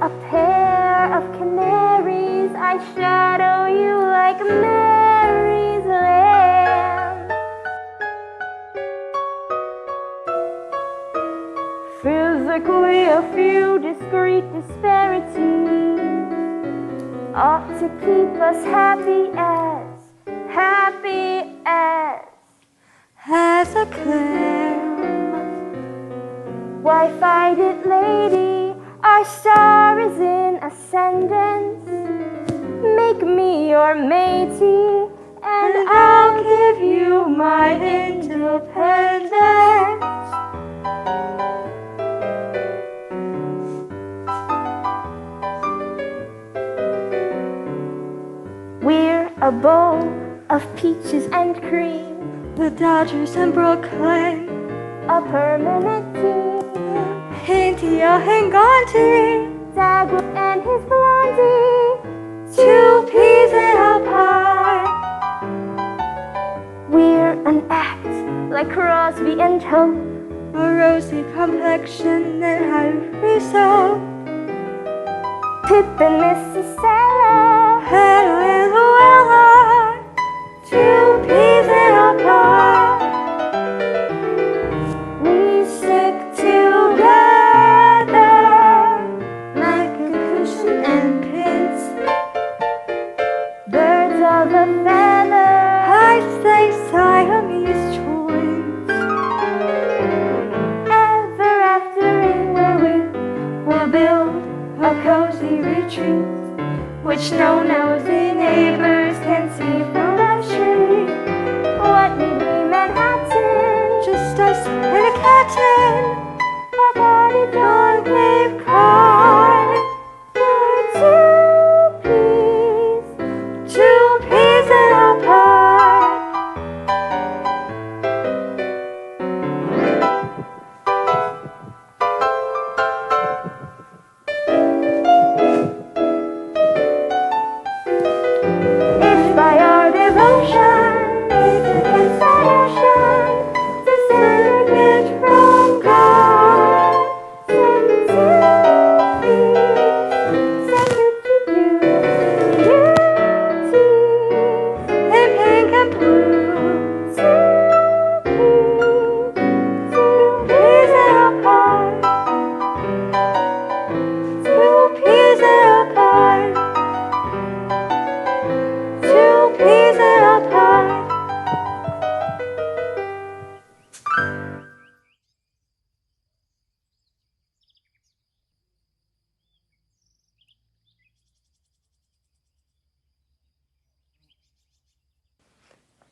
a pair of canaries. I shadow you like Mary's lamb. Physically, a few discrete disparities ought to keep us happy as a clam. Why fight it, lady? Our star is in ascendance. Make me your matey, and I'll give you my independence. We're a bowl of peaches and cream, the Dodgers and Brooklyn, a permanent team. India and Gandhi, Dagwood and his blondie, 2 peas in a pie. We're an act like Crosby and Tote, a rosy complexion and ivory soap. Pip and Mrs. Stella, Hannah and Luella, 2 peas in a pie. We stick together like a cushion and pins. Birds of a feather, I say Siamese twins. Ever aftering where we will build a cozy retreat, which no nosy neighbors can see from the street. What need we Manhattan? Just us and a captain, a party don't leave card. 2 peas in a pie.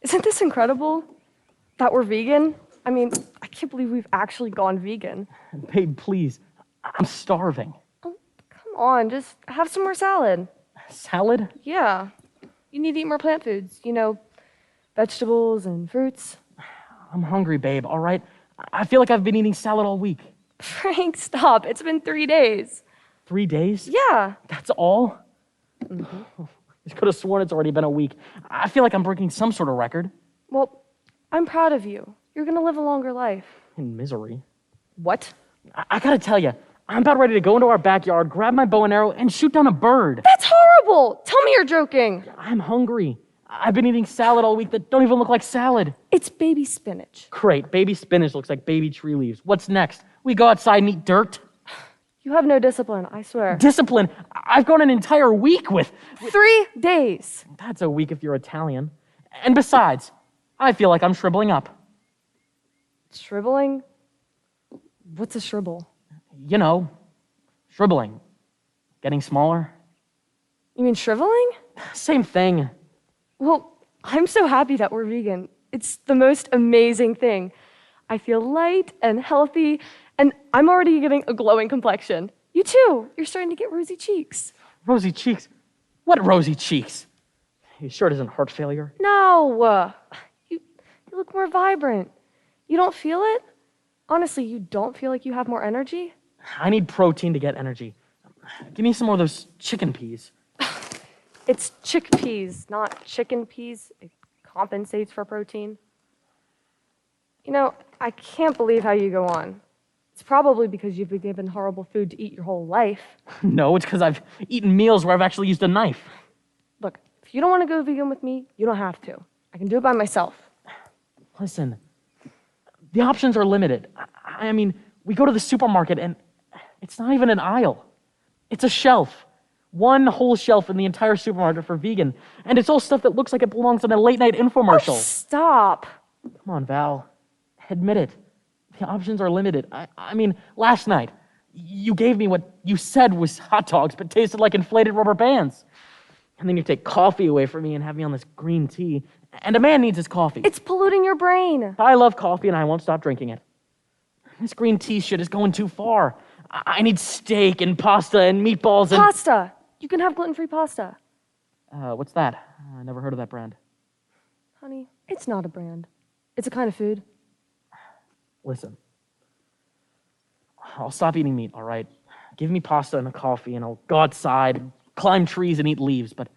Isn't this incredible? That we're vegan? I mean, I can't believe we've actually gone vegan. Babe, please. I'm starving. Come on, just have some more salad. Salad? Yeah. You need to eat more plant foods, vegetables and fruits. I'm hungry, babe, all right? I feel like I've been eating salad all week. Frank, stop. It's been 3 days. 3 days? Yeah. That's all? I could have sworn it's already been a week. I feel like I'm breaking some sort of record. Well, I'm proud of you. You're gonna live a longer life. In misery. What? I gotta tell you, I'm about ready to go into our backyard, grab my bow and arrow, and shoot down a bird. That's horrible! Tell me you're joking. I'm hungry. I've been eating salad all week that don't even look like salad. It's baby spinach. Great, baby spinach looks like baby tree leaves. What's next? We go outside and eat dirt? You have no discipline, I swear. Discipline? I've gone an entire week with 3 days. That's a week if you're Italian. And besides, I feel like I'm shriveling up. Shriveling? What's a shrivel? You know, shriveling. Getting smaller. You mean shriveling? Same thing. Well, I'm so happy that we're vegan. It's the most amazing thing. I feel light and healthy, and I'm already getting a glowing complexion. You too. You're starting to get rosy cheeks. Rosy cheeks? What rosy cheeks? You sure it isn't heart failure? No. You look more vibrant. You don't feel it? Honestly, you don't feel like you have more energy? I need protein to get energy. Give me some more of those chicken peas. It's chickpeas, not chicken peas. It compensates for protein. I can't believe how you go on. It's probably because you've been given horrible food to eat your whole life. No, it's because I've eaten meals where I've actually used a knife. Look, if you don't want to go vegan with me, you don't have to. I can do it by myself. Listen, the options are limited. I mean, we go to the supermarket and it's not even an aisle. It's a shelf. One whole shelf in the entire supermarket for vegan. And it's all stuff that looks like it belongs on a late-night infomercial. Oh, stop. Come on, Val. Admit it. The options are limited. I mean, last night, you gave me what you said was hot dogs, but tasted like inflated rubber bands. And then you take coffee away from me and have me on this green tea. And a man needs his coffee. It's polluting your brain. I love coffee and I won't stop drinking it. This green tea shit is going too far. I need steak and pasta and meatballs and... Pasta. You can have gluten-free pasta. What's that? I never heard of that brand. Honey, it's not a brand. It's a kind of food. Listen. I'll stop eating meat, all right? Give me pasta and a coffee and I'll go outside, climb trees and eat leaves, but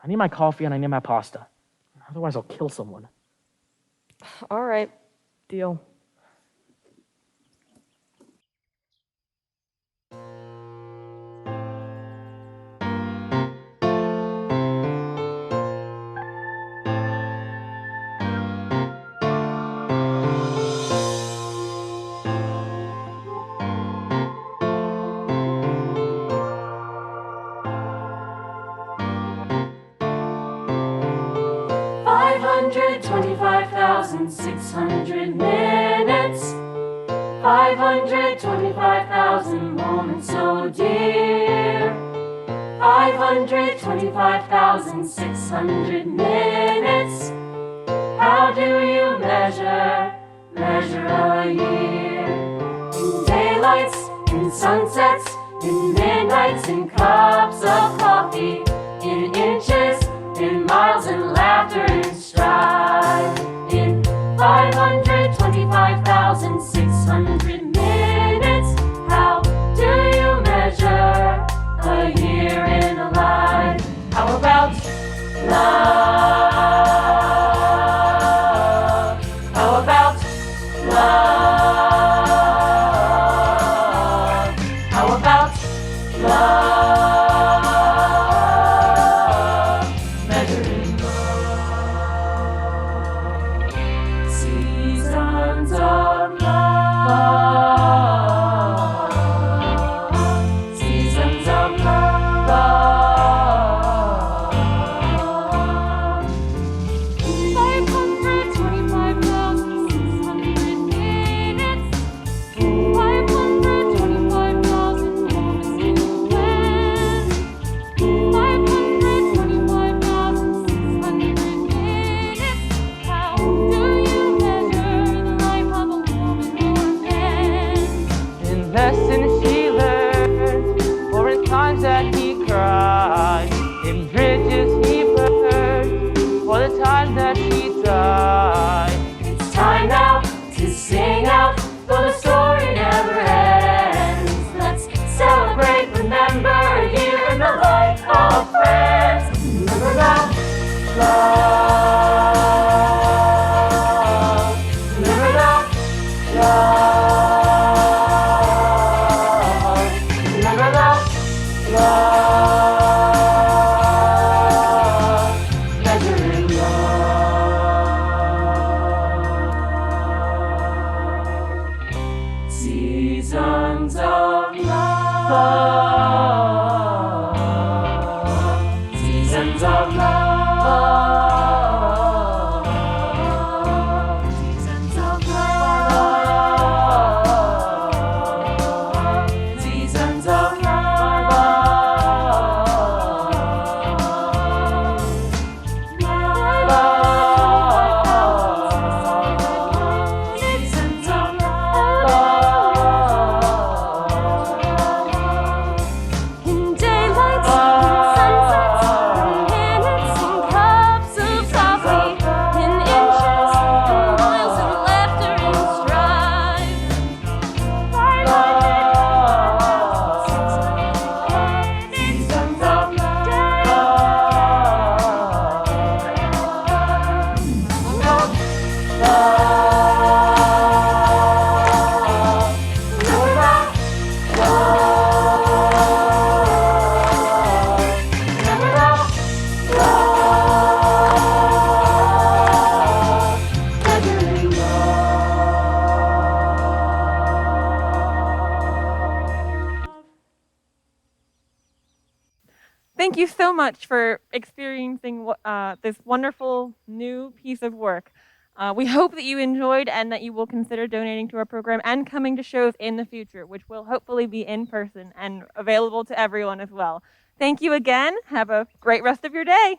I need my coffee and I need my pasta. Otherwise I'll kill someone. All right. Deal. $525,600 minutes, 525,000 moments so dear, 525,600 minutes. How do you measure a year? In daylights, in sunsets, in midnights, in cups of coffee, in inches, in miles, in laughter, in strife, in 525,600 minutes. How do you measure a year in a life? How about love? How about love? How about love? thank you so much for experiencing this wonderful new piece of work. We hope that you enjoyed and that you will consider donating to our program and coming to shows in the future, which will hopefully be in person and available to everyone as well. Thank you again. Have a great rest of your day.